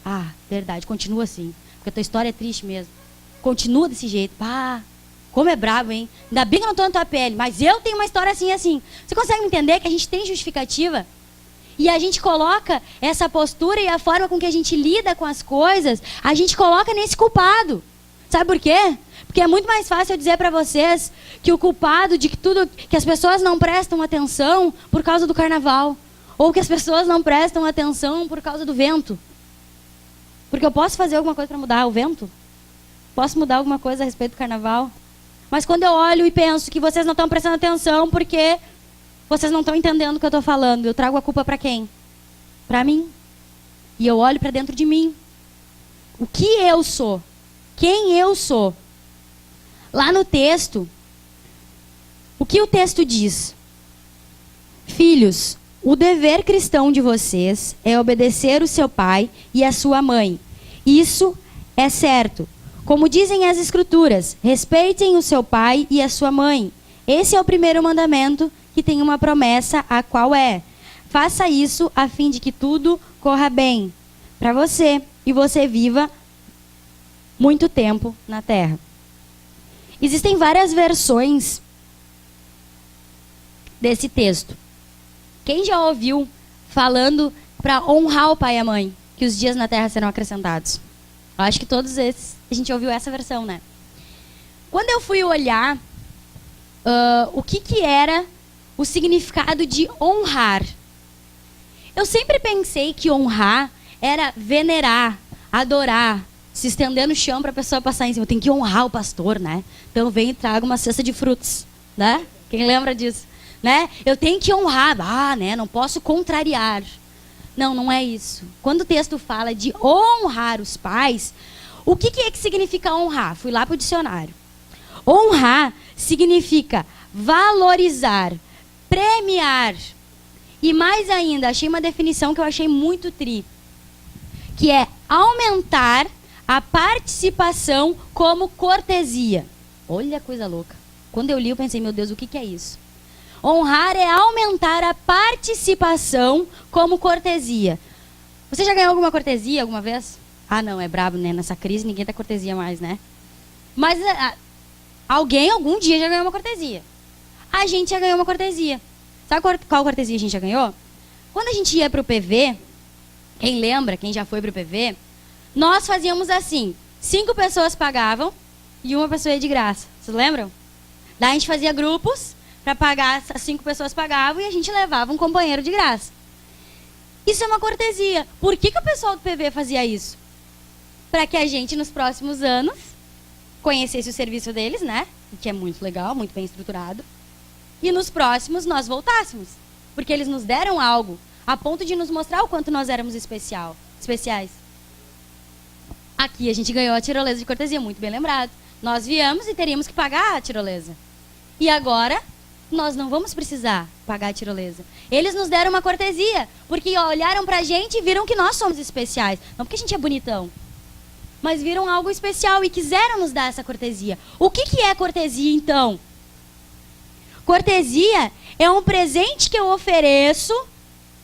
Ah, verdade, continua assim. Porque a tua história é triste mesmo. Continua desse jeito. Pá, como é bravo, hein? Ainda bem que eu não estou na tua pele, mas eu tenho uma história assim e assim. Você consegue entender que a gente tem justificativa? E a gente coloca essa postura e a forma com que a gente lida com as coisas, a gente coloca nesse culpado. Sabe por quê? Porque é muito mais fácil eu dizer para vocês que o culpado de que tudo, que as pessoas não prestam atenção por causa do carnaval. Ou que as pessoas não prestam atenção por causa do vento. Porque eu posso fazer alguma coisa para mudar o vento? Posso mudar alguma coisa a respeito do carnaval? Mas quando eu olho e penso que vocês não estão prestando atenção porque vocês não estão entendendo o que eu estou falando, eu trago a culpa para quem? Para mim. E eu olho para dentro de mim. O que eu sou? Quem eu sou? Lá no texto, o que o texto diz? Filhos, o dever cristão de vocês é obedecer o seu pai e a sua mãe. Isso é certo. Como dizem as Escrituras, respeitem o seu pai e a sua mãe. Esse é o primeiro mandamento que tem uma promessa, a qual é: faça isso a fim de que tudo corra bem para você e você viva muito tempo na terra. Existem várias versões desse texto. Quem já ouviu falando para honrar o pai e a mãe, que os dias na terra serão acrescentados? Eu acho que todos esses, a gente ouviu essa versão, né? Quando eu fui olhar o que era o significado de honrar, eu sempre pensei que honrar era venerar, adorar, se estender no chão para a pessoa passar em cima. Tem que honrar o pastor, né? Então vem e traga uma cesta de frutos, né? Quem lembra disso? Né? Eu tenho que honrar, né? Não posso contrariar. Não, não é isso. Quando o texto fala de honrar os pais, o que é que significa honrar? Fui lá para o dicionário. Honrar significa valorizar, premiar. E mais ainda, achei uma definição que eu achei muito tri, que é aumentar a participação como cortesia. Olha a coisa louca. Quando eu li, eu pensei, meu Deus, o que é isso? Honrar é aumentar a participação como cortesia. Você já ganhou alguma cortesia alguma vez? Ah, não, é brabo, né? Nessa crise ninguém dá cortesia mais, né? Mas Alguém, algum dia, já ganhou uma cortesia. A gente já ganhou uma cortesia. Sabe qual cortesia a gente já ganhou? Quando a gente ia para o PV, quem lembra, quem já foi para o PV, nós fazíamos assim, 5 pessoas pagavam e uma pessoa ia de graça. Vocês lembram? Daí a gente fazia grupos para pagar, as 5 pessoas pagavam e a gente levava um companheiro de graça. Isso é uma cortesia. Por que o pessoal do PV fazia isso? Para que a gente, nos próximos anos, conhecesse o serviço deles, né? Que é muito legal, muito bem estruturado. E nos próximos nós voltássemos. Porque eles nos deram algo a ponto de nos mostrar o quanto nós éramos especiais. Aqui a gente ganhou a tirolesa de cortesia, muito bem lembrado. Nós viemos e teríamos que pagar a tirolesa. E agora, nós não vamos precisar pagar a tirolesa. Eles nos deram uma cortesia, porque olharam pra gente e viram que nós somos especiais. Não porque a gente é bonitão, mas viram algo especial e quiseram nos dar essa cortesia. O que é cortesia, então? Cortesia é um presente que eu ofereço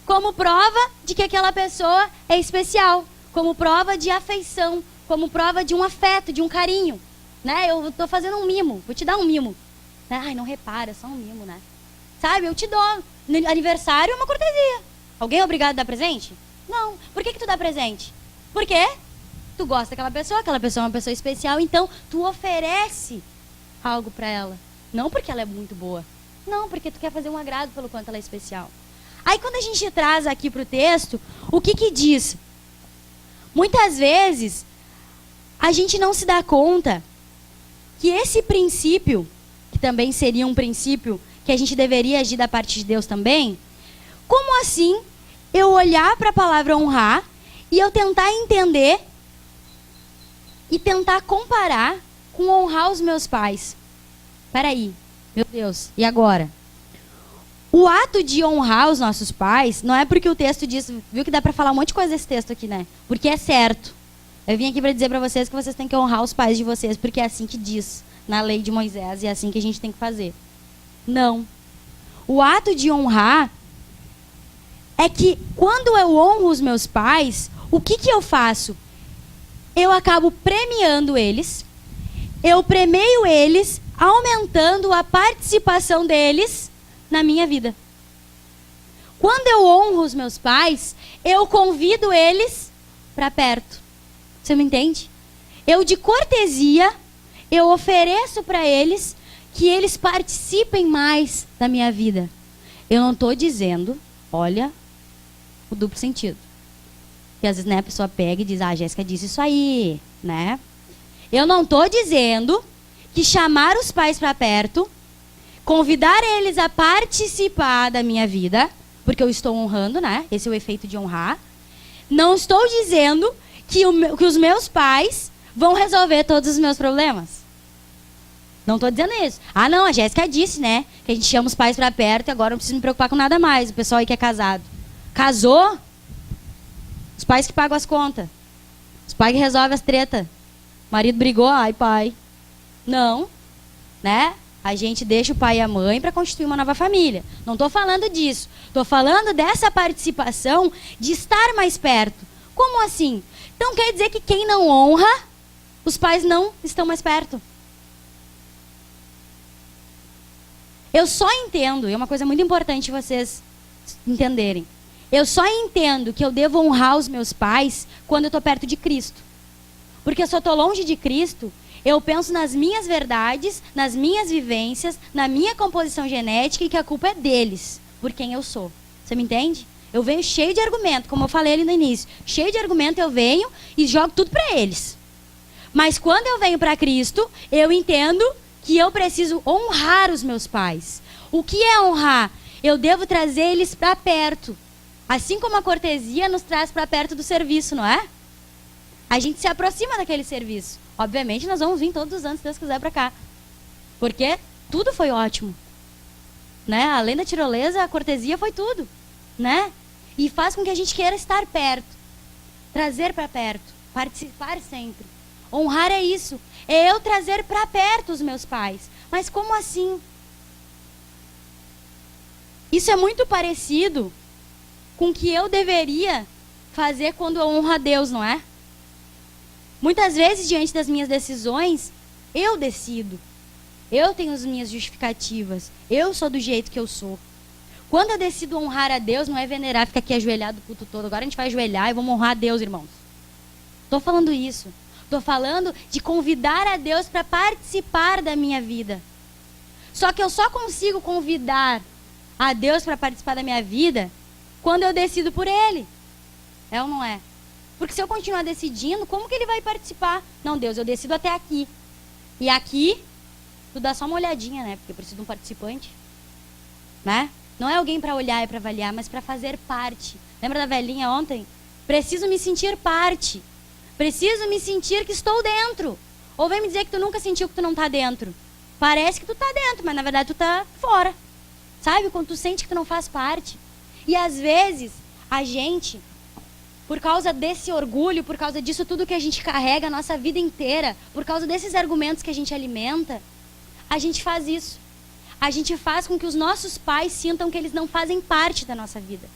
como prova de que aquela pessoa é especial, como prova de afeição, como prova de um afeto, de um carinho. Né? Eu estou fazendo um mimo, vou te dar um mimo. Ai, não repara, é só um mimo, né? Sabe, eu te dou. No aniversário é uma cortesia. Alguém é obrigado a dar presente? Não. Por que tu dá presente? Por quê? Tu gosta daquela pessoa é uma pessoa especial, então tu oferece algo para ela. Não porque ela é muito boa. Não, porque tu quer fazer um agrado pelo quanto ela é especial. Aí quando a gente traz aqui para o texto, o que diz? Muitas vezes, a gente não se dá conta que esse princípio, que também seria um princípio que a gente deveria agir da parte de Deus também, como assim eu olhar para a palavra honrar e eu tentar entender e tentar comparar com honrar os meus pais? Peraí, meu Deus, e agora? O ato de honrar os nossos pais, não é porque o texto diz, viu que dá para falar um monte de coisa desse texto aqui, né? Porque é certo. Eu vim aqui para dizer para vocês que vocês têm que honrar os pais de vocês, porque é assim que diz na lei de Moisés e é assim que a gente tem que fazer. Não. O ato de honrar é que quando eu honro os meus pais, o que eu faço? Eu acabo premiando eles, eu premeio eles, aumentando a participação deles na minha vida. Quando eu honro os meus pais, eu convido eles para perto. Você me entende? Eu, de cortesia, eu ofereço para eles que eles participem mais da minha vida. Eu não estou dizendo, olha, o duplo sentido. Porque às vezes, né, a pessoa pega e diz, a Jéssica disse isso aí, né? Eu não estou dizendo que chamar os pais para perto, convidar eles a participar da minha vida, porque eu estou honrando, né? Esse é o efeito de honrar. Não estou dizendo que os meus pais vão resolver todos os meus problemas. Não estou dizendo isso. Ah, não, a Jéssica disse, né? Que a gente chama os pais para perto e agora não preciso me preocupar com nada mais. O pessoal aí que é casado. Casou? Os pais que pagam as contas. Os pais que resolvem as tretas. O marido brigou, ai pai. Não, né? A gente deixa o pai e a mãe para constituir uma nova família. Não estou falando disso. Estou falando dessa participação de estar mais perto. Como assim? Então quer dizer que quem não honra, os pais não estão mais perto. Eu só entendo, e é uma coisa muito importante vocês entenderem. Eu só entendo que eu devo honrar os meus pais quando eu estou perto de Cristo. Porque se eu estou longe de Cristo, eu penso nas minhas verdades, nas minhas vivências, na minha composição genética e que a culpa é deles, por quem eu sou. Você me entende? Eu venho cheio de argumento, como eu falei ali no início. Cheio de argumento eu venho e jogo tudo para eles. Mas quando eu venho para Cristo, eu entendo que eu preciso honrar os meus pais. O que é honrar? Eu devo trazer eles para perto. Assim como a cortesia nos traz para perto do serviço, não é? A gente se aproxima daquele serviço. Obviamente, nós vamos vir todos os anos, se Deus quiser, para cá. Porque tudo foi ótimo. Né? Além da tirolesa, a cortesia foi tudo. Né? E faz com que a gente queira estar perto. Trazer para perto. Participar sempre. Honrar é isso. É eu trazer para perto os meus pais. Mas como assim? Isso é muito parecido com o que eu deveria fazer quando eu honro a Deus, não é? Muitas vezes, diante das minhas decisões, eu decido. Eu tenho as minhas justificativas. Eu sou do jeito que eu sou. Quando eu decido honrar a Deus, não é venerar, ficar aqui ajoelhado o culto todo. Agora a gente vai ajoelhar e vamos honrar a Deus, irmãos. Estou falando isso. Estou falando de convidar a Deus para participar da minha vida. Só que eu só consigo convidar a Deus para participar da minha vida quando eu decido por Ele. É ou não é? Porque se eu continuar decidindo, como que Ele vai participar? Não, Deus, eu decido até aqui. E aqui, tu dá só uma olhadinha, né? Porque eu preciso de um participante. Né? Não é alguém para olhar e para avaliar, mas para fazer parte. Lembra da velhinha ontem? Preciso me sentir parte. Preciso me sentir que estou dentro. Ou vem me dizer que tu nunca sentiu que tu não está dentro. Parece que tu está dentro, mas na verdade tu está fora. Sabe? Quando tu sente que tu não faz parte. E às vezes, a gente, por causa desse orgulho, por causa disso tudo que a gente carrega a nossa vida inteira, por causa desses argumentos que a gente alimenta, a gente faz isso. A gente faz com que os nossos pais sintam que eles não fazem parte da nossa vida.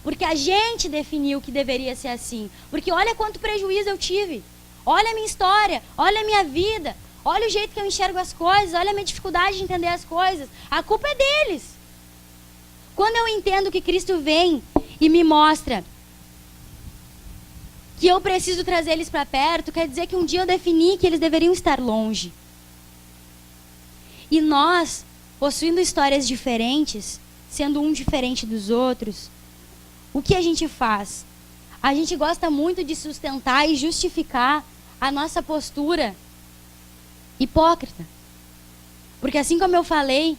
Porque a gente definiu que deveria ser assim. Porque olha quanto prejuízo eu tive. Olha a minha história, olha a minha vida, olha o jeito que eu enxergo as coisas, olha a minha dificuldade de entender as coisas. A culpa é deles. Quando eu entendo que Cristo vem e me mostra que eu preciso trazer eles para perto, quer dizer que um dia eu defini que eles deveriam estar longe. E nós, possuindo histórias diferentes, sendo um diferente dos outros, o que a gente faz? A gente gosta muito de sustentar e justificar a nossa postura hipócrita. Porque assim como eu falei,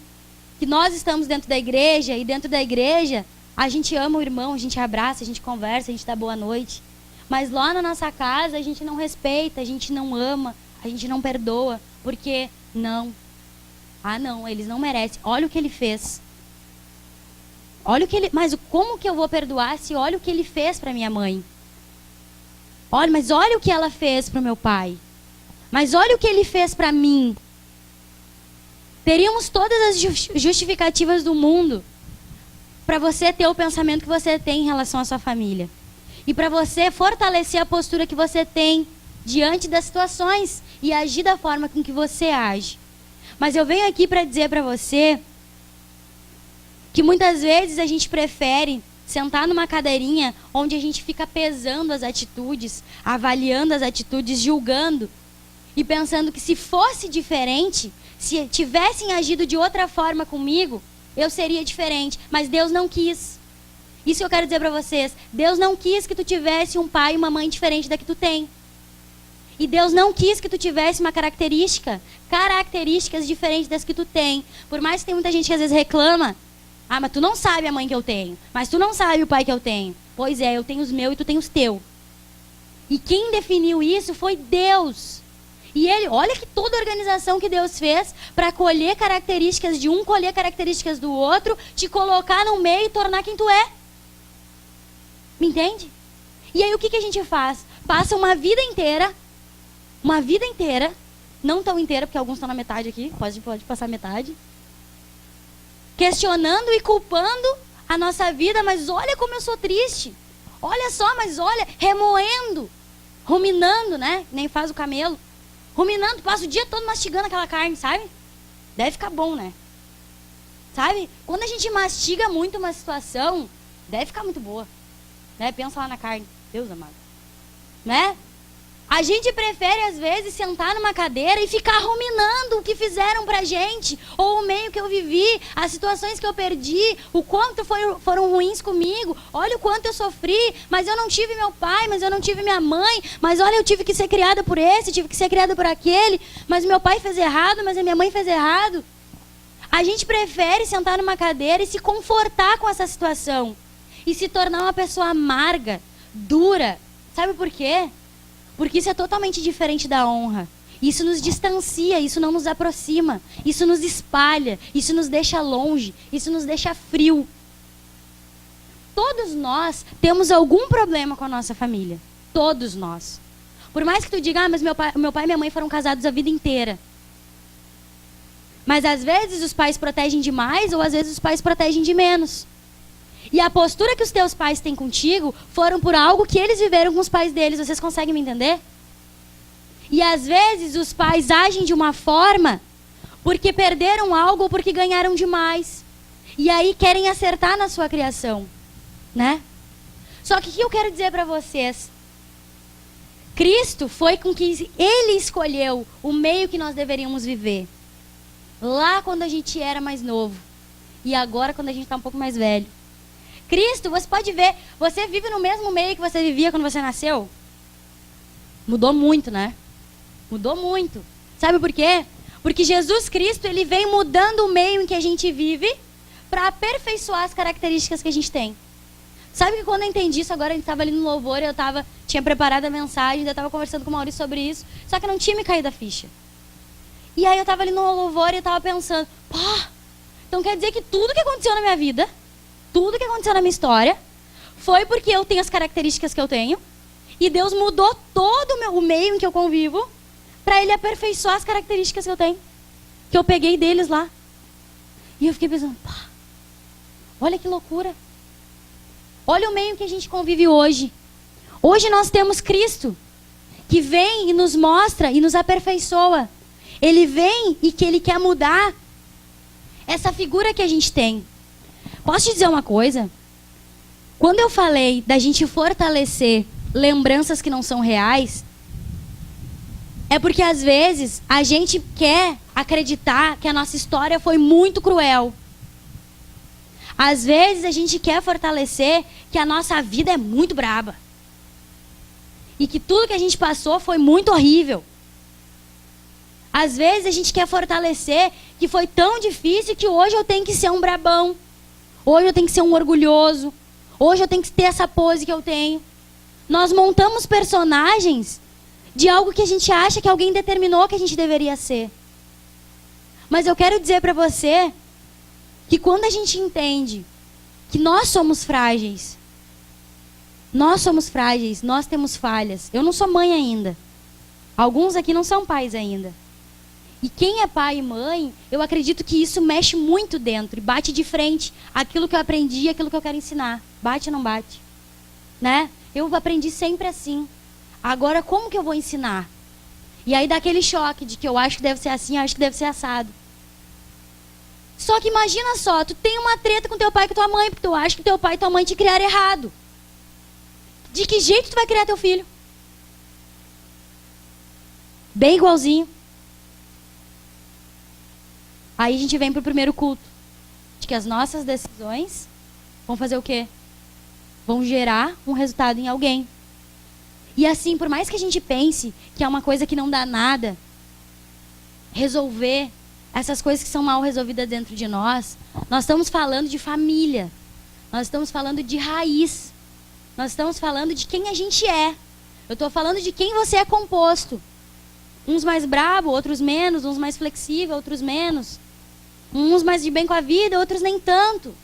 que nós estamos dentro da igreja, e dentro da igreja a gente ama o irmão, a gente abraça, a gente conversa, a gente dá boa noite. Mas lá na nossa casa a gente não respeita, a gente não ama, a gente não perdoa. Porque não. Ah não, eles não merecem. Olha o que ele fez. Olha o que ele, mas como que eu vou perdoar se olha o que ele fez para minha mãe? Olha, mas olha o que ela fez para o meu pai. Mas olha o que ele fez para mim. Teríamos todas as justificativas do mundo para você ter o pensamento que você tem em relação à sua família. E para você fortalecer a postura que você tem diante das situações e agir da forma com que você age. Mas eu venho aqui para dizer para você que muitas vezes a gente prefere sentar numa cadeirinha onde a gente fica pesando as atitudes, avaliando as atitudes, julgando e pensando que se fosse diferente, se tivessem agido de outra forma comigo, eu seria diferente. Mas Deus não quis. Isso que eu quero dizer para vocês. Deus não quis que tu tivesse um pai e uma mãe diferente da que tu tem. E Deus não quis que tu tivesse uma características diferentes das que tu tem. Por mais que tem muita gente que às vezes reclama, ah, mas tu não sabe a mãe que eu tenho. Mas tu não sabe o pai que eu tenho. Pois é, eu tenho os meus e tu tem os teus. E quem definiu isso foi Deus. E ele, olha que toda a organização que Deus fez para colher características de um, colher características do outro, te colocar no meio e tornar quem tu é. Me entende? E aí o que a gente faz? Passa uma vida inteira, não tão inteira, porque alguns estão na metade aqui, pode passar metade, questionando e culpando a nossa vida, mas olha como eu sou triste. Olha só, mas olha, remoendo, ruminando, né? Nem faz o camelo. Ruminando, passa o dia todo mastigando aquela carne, sabe? Deve ficar bom, né? Sabe? Quando a gente mastiga muito uma situação, deve ficar muito boa. Né? Pensa lá na carne. Deus amado. Né? A gente prefere, às vezes, sentar numa cadeira e ficar ruminando o que fizeram pra gente, ou o meio que eu vivi, as situações que eu perdi, o quanto foram ruins comigo, olha o quanto eu sofri, mas eu não tive meu pai, mas eu não tive minha mãe, mas olha, eu tive que ser criada por esse, tive que ser criada por aquele, mas meu pai fez errado, mas a minha mãe fez errado. A gente prefere sentar numa cadeira e se confortar com essa situação, e se tornar uma pessoa amarga, dura. Sabe por quê? Porque isso é totalmente diferente da honra. Isso nos distancia, isso não nos aproxima. Isso nos espalha, isso nos deixa longe, isso nos deixa frio. Todos nós temos algum problema com a nossa família. Todos nós. Por mais que tu diga, ah, mas meu pai e minha mãe foram casados a vida inteira. Mas às vezes os pais protegem demais ou às vezes os pais protegem de menos. E a postura que os teus pais têm contigo foram por algo que eles viveram com os pais deles. Vocês conseguem me entender? E às vezes os pais agem de uma forma porque perderam algo ou porque ganharam demais. E aí querem acertar na sua criação, né? Só que o que eu quero dizer para vocês? Cristo foi com que ele escolheu o meio que nós deveríamos viver. Lá quando a gente era mais novo. E agora quando a gente está um pouco mais velho. Cristo, você pode ver, você vive no mesmo meio que você vivia quando você nasceu? Mudou muito, né? Mudou muito. Sabe por quê? Porque Jesus Cristo, ele vem mudando o meio em que a gente vive para aperfeiçoar as características que a gente tem. Sabe que quando eu entendi isso, agora a gente estava ali no louvor, tinha preparado a mensagem, ainda estava conversando com o Maurício sobre isso, só que não tinha me caído a ficha. E aí eu estava ali no louvor e eu estava pensando, pô, então quer dizer que tudo que aconteceu na minha vida, tudo que aconteceu na minha história, foi porque eu tenho as características que eu tenho, e Deus mudou todo o meio em que eu convivo, para Ele aperfeiçoar as características que eu tenho, que eu peguei deles lá. E eu fiquei pensando, pá, olha que loucura. Olha o meio que a gente convive hoje. Hoje nós temos Cristo, que vem e nos mostra e nos aperfeiçoa. Ele vem e que Ele quer mudar essa figura que a gente tem. Posso te dizer uma coisa? Quando eu falei da gente fortalecer lembranças que não são reais, é porque às vezes a gente quer acreditar que a nossa história foi muito cruel. Às vezes a gente quer fortalecer que a nossa vida é muito braba. E que tudo que a gente passou foi muito horrível. Às vezes a gente quer fortalecer que foi tão difícil que hoje eu tenho que ser um brabão. Hoje eu tenho que ser um orgulhoso. Hoje eu tenho que ter essa pose que eu tenho. Nós montamos personagens de algo que a gente acha que alguém determinou que a gente deveria ser. Mas eu quero dizer para você que quando a gente entende que nós somos frágeis, nós temos falhas. Eu não sou mãe ainda. Alguns aqui não são pais ainda. E quem é pai e mãe, eu acredito que isso mexe muito dentro e bate de frente aquilo que eu aprendi e aquilo que eu quero ensinar. Bate ou não bate? Né? Eu aprendi sempre assim. Agora, como que eu vou ensinar? E aí dá aquele choque de que eu acho que deve ser assim, eu acho que deve ser assado. Só que imagina só, tu tem uma treta com teu pai e com tua mãe, porque tu acha que teu pai e tua mãe te criaram errado. De que jeito tu vai criar teu filho? Bem igualzinho. Aí a gente vem pro primeiro culto. De que as nossas decisões vão fazer o quê? Vão gerar um resultado em alguém. E assim, por mais que a gente pense que é uma coisa que não dá nada, resolver essas coisas que são mal resolvidas dentro de nós estamos falando de família. Nós estamos falando de raiz. Nós estamos falando de quem a gente é. Eu estou falando de quem você é composto. Uns mais brabo, outros menos. Uns mais flexível, outros menos. Uns mais de bem com a vida, outros nem tanto.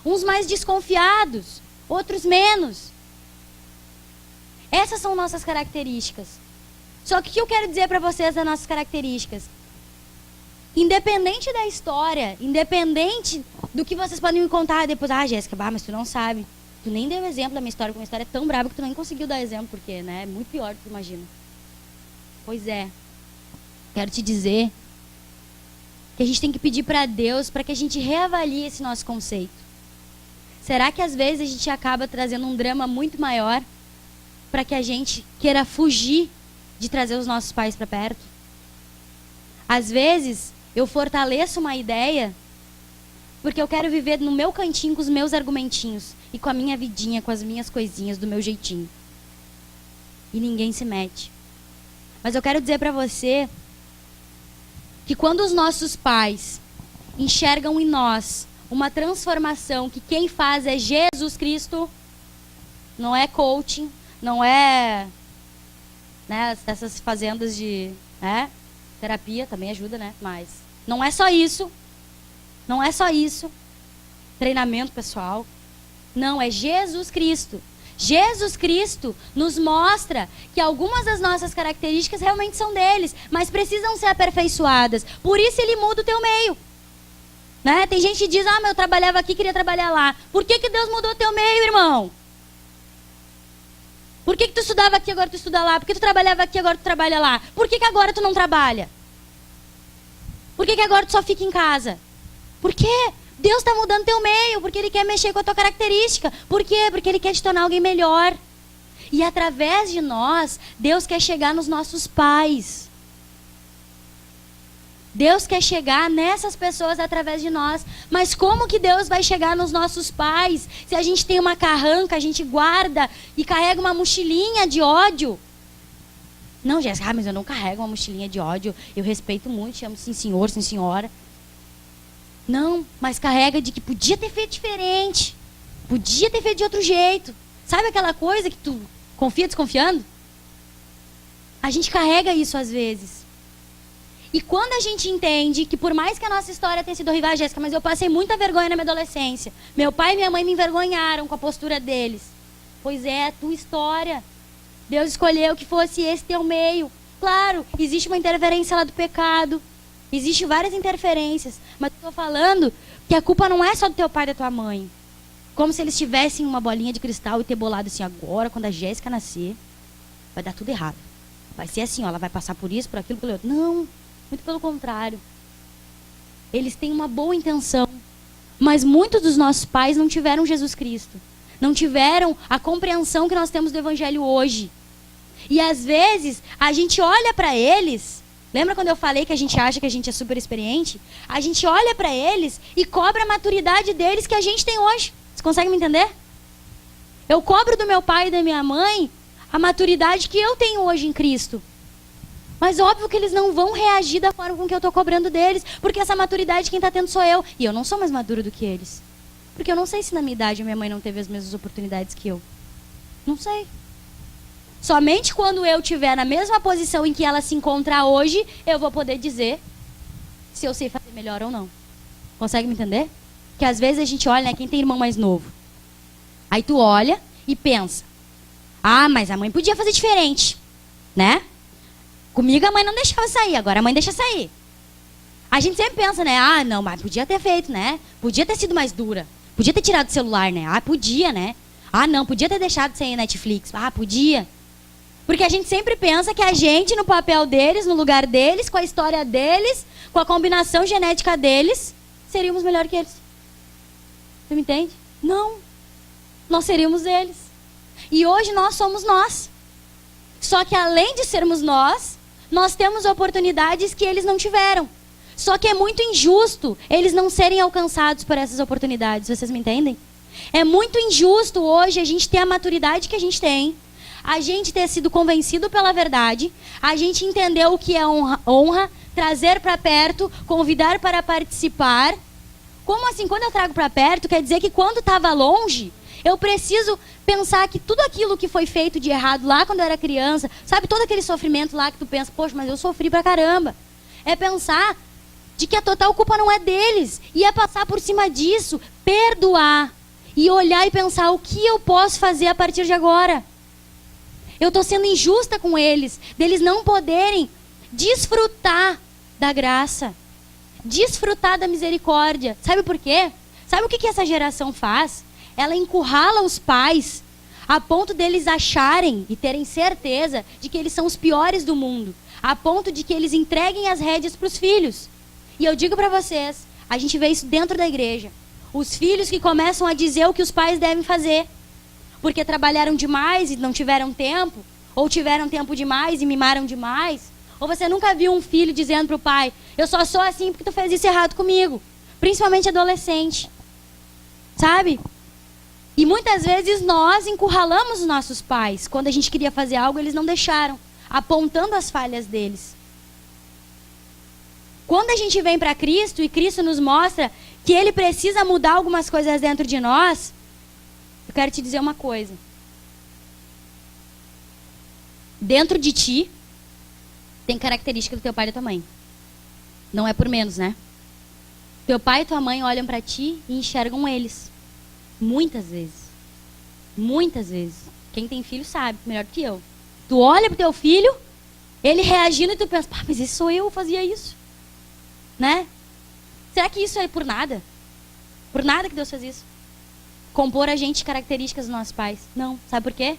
Uns mais desconfiados, outros menos. Essas são nossas características. Só que o que eu quero dizer para vocês das nossas características? Independente da história, independente do que vocês podem me contar depois. Ah, Jéssica, mas tu não sabe. Tu nem deu exemplo da minha história, porque a minha história é tão braba que tu nem conseguiu dar exemplo, porque, né, é muito pior do que tu imagina. Pois é. Quero te dizer que a gente tem que pedir para Deus para que a gente reavalie esse nosso conceito. Será que às vezes a gente acaba trazendo um drama muito maior para que a gente queira fugir de trazer os nossos pais para perto? Às vezes eu fortaleço uma ideia porque eu quero viver no meu cantinho com os meus argumentinhos e com a minha vidinha, com as minhas coisinhas do meu jeitinho. E ninguém se mete. Mas eu quero dizer para você que quando os nossos pais enxergam em nós uma transformação que quem faz é Jesus Cristo, não é coaching, não é, né, essas fazendas de, né, terapia também ajuda, né, mas não é só isso. Não é só isso. Treinamento pessoal. Não, é Jesus Cristo. Jesus Cristo nos mostra que algumas das nossas características realmente são deles, mas precisam ser aperfeiçoadas. Por isso ele muda o teu meio. Né? Tem gente que diz, mas eu trabalhava aqui, queria trabalhar lá. Por que Deus mudou o teu meio, irmão? Por que tu estudava aqui, agora tu estuda lá? Por que tu trabalhava aqui, agora tu trabalha lá? Por que agora tu não trabalha? Por que agora tu só fica em casa? Por quê? Deus está mudando teu meio, porque Ele quer mexer com a tua característica. Por quê? Porque Ele quer te tornar alguém melhor. E através de nós, Deus quer chegar nos nossos pais. Deus quer chegar nessas pessoas através de nós. Mas como que Deus vai chegar nos nossos pais se a gente tem uma carranca, a gente guarda e carrega uma mochilinha de ódio? Não, Jéssica, mas eu não carrego uma mochilinha de ódio. Eu respeito muito, chamo sim senhor, sim senhora. Não, mas carrega de que podia ter feito diferente. Podia ter feito de outro jeito. Sabe aquela coisa que tu confia desconfiando? A gente carrega isso às vezes. E quando a gente entende que por mais que a nossa história tenha sido horrível, Jéssica, mas eu passei muita vergonha na minha adolescência. Meu pai e minha mãe me envergonharam com a postura deles. Pois é, a tua história. Deus escolheu que fosse esse teu meio. Claro, existe uma interferência lá do pecado. Existem várias interferências. Mas eu estou falando que a culpa não é só do teu pai e da tua mãe. Como se eles tivessem uma bolinha de cristal e ter bolado assim, agora, quando a Jéssica nascer, vai dar tudo errado. Vai ser assim, ó, ela vai passar por isso, por aquilo, pelo outro. Não, muito pelo contrário. Eles têm uma boa intenção. Mas muitos dos nossos pais não tiveram Jesus Cristo. Não tiveram a compreensão que nós temos do Evangelho hoje. E às vezes, a gente olha para eles... Lembra quando eu falei que a gente acha que a gente é super experiente? A gente olha para eles e cobra a maturidade deles que a gente tem hoje. Você consegue me entender? Eu cobro do meu pai e da minha mãe a maturidade que eu tenho hoje em Cristo. Mas óbvio que eles não vão reagir da forma com que eu estou cobrando deles, porque essa maturidade quem está tendo sou eu. E eu não sou mais maduro do que eles. Porque eu não sei se na minha idade a minha mãe não teve as mesmas oportunidades que eu. Não sei. Somente quando eu estiver na mesma posição em que ela se encontra hoje, eu vou poder dizer se eu sei fazer melhor ou não. Consegue me entender? Que às vezes a gente olha, né, quem tem irmão mais novo. Aí tu olha e pensa, ah, mas a mãe podia fazer diferente, né? Comigo a mãe não deixava sair, agora a mãe deixa sair. A gente sempre pensa, né? Ah, não, mas podia ter feito, né? Podia ter sido mais dura. Podia ter tirado o celular, né? Ah, podia, né? Ah, não, podia ter deixado sem Netflix. Ah, podia. Porque a gente sempre pensa que a gente, no papel deles, no lugar deles, com a história deles, com a combinação genética deles, seríamos melhor que eles. Você me entende? Não. Nós seríamos eles. E hoje nós somos nós. Só que além de sermos nós temos oportunidades que eles não tiveram. Só que é muito injusto eles não serem alcançados por essas oportunidades. Vocês me entendem? É muito injusto hoje a gente ter a maturidade que a gente tem, a gente ter sido convencido pela verdade, a gente entender o que é honra, trazer para perto, convidar para participar. Como assim? Quando eu trago para perto, quer dizer que quando estava longe, eu preciso pensar que tudo aquilo que foi feito de errado lá quando eu era criança, sabe, todo aquele sofrimento lá que tu pensa, poxa, mas eu sofri pra caramba. É pensar de que a total culpa não é deles. E é passar por cima disso, perdoar. E olhar e pensar, o que eu posso fazer a partir de agora? Eu estou sendo injusta com eles, deles não poderem desfrutar da graça, desfrutar da misericórdia. Sabe por quê? Sabe o que essa geração faz? Ela encurrala os pais a ponto deles acharem e terem certeza de que eles são os piores do mundo, a ponto de que eles entreguem as rédeas para os filhos. E eu digo para vocês, a gente vê isso dentro da igreja. Os filhos que começam a dizer o que os pais devem fazer, porque trabalharam demais e não tiveram tempo, ou tiveram tempo demais e mimaram demais. Ou você nunca viu um filho dizendo para o pai, eu só sou assim porque tu fez isso errado comigo. Principalmente adolescente. Sabe? E muitas vezes nós encurralamos os nossos pais. Quando a gente queria fazer algo, eles não deixaram, apontando as falhas deles. Quando a gente vem para Cristo e Cristo nos mostra que Ele precisa mudar algumas coisas dentro de nós, eu quero te dizer uma coisa. Dentro de ti, tem característica do teu pai e da tua mãe. Não é por menos, né? Teu pai e tua mãe olham para ti e enxergam eles. Muitas vezes. Muitas vezes. Quem tem filho sabe, melhor do que eu. Tu olha pro teu filho, ele reagindo e tu pensa, pá, mas esse sou eu fazia isso. Né? Será que isso é por nada? Por nada que Deus fez isso? Compor a gente características dos nossos pais. Não. Sabe por quê?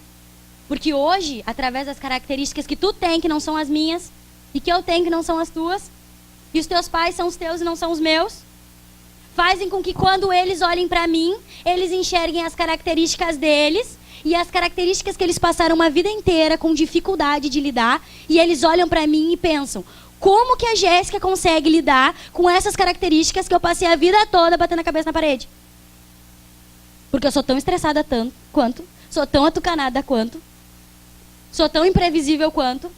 Porque hoje, através das características que tu tem, que não são as minhas, e que eu tenho, que não são as tuas, E os teus pais são os teus e não são os meus? Fazem com que quando eles olhem para mim, eles enxerguem as características deles e as características que eles passaram uma vida inteira com dificuldade de lidar, e eles olham para mim e pensam: como que a Jéssica consegue lidar com essas características que eu passei a vida toda batendo a cabeça na parede? Porque eu sou tão estressada quanto, sou tão atucanada quanto, sou tão imprevisível quanto.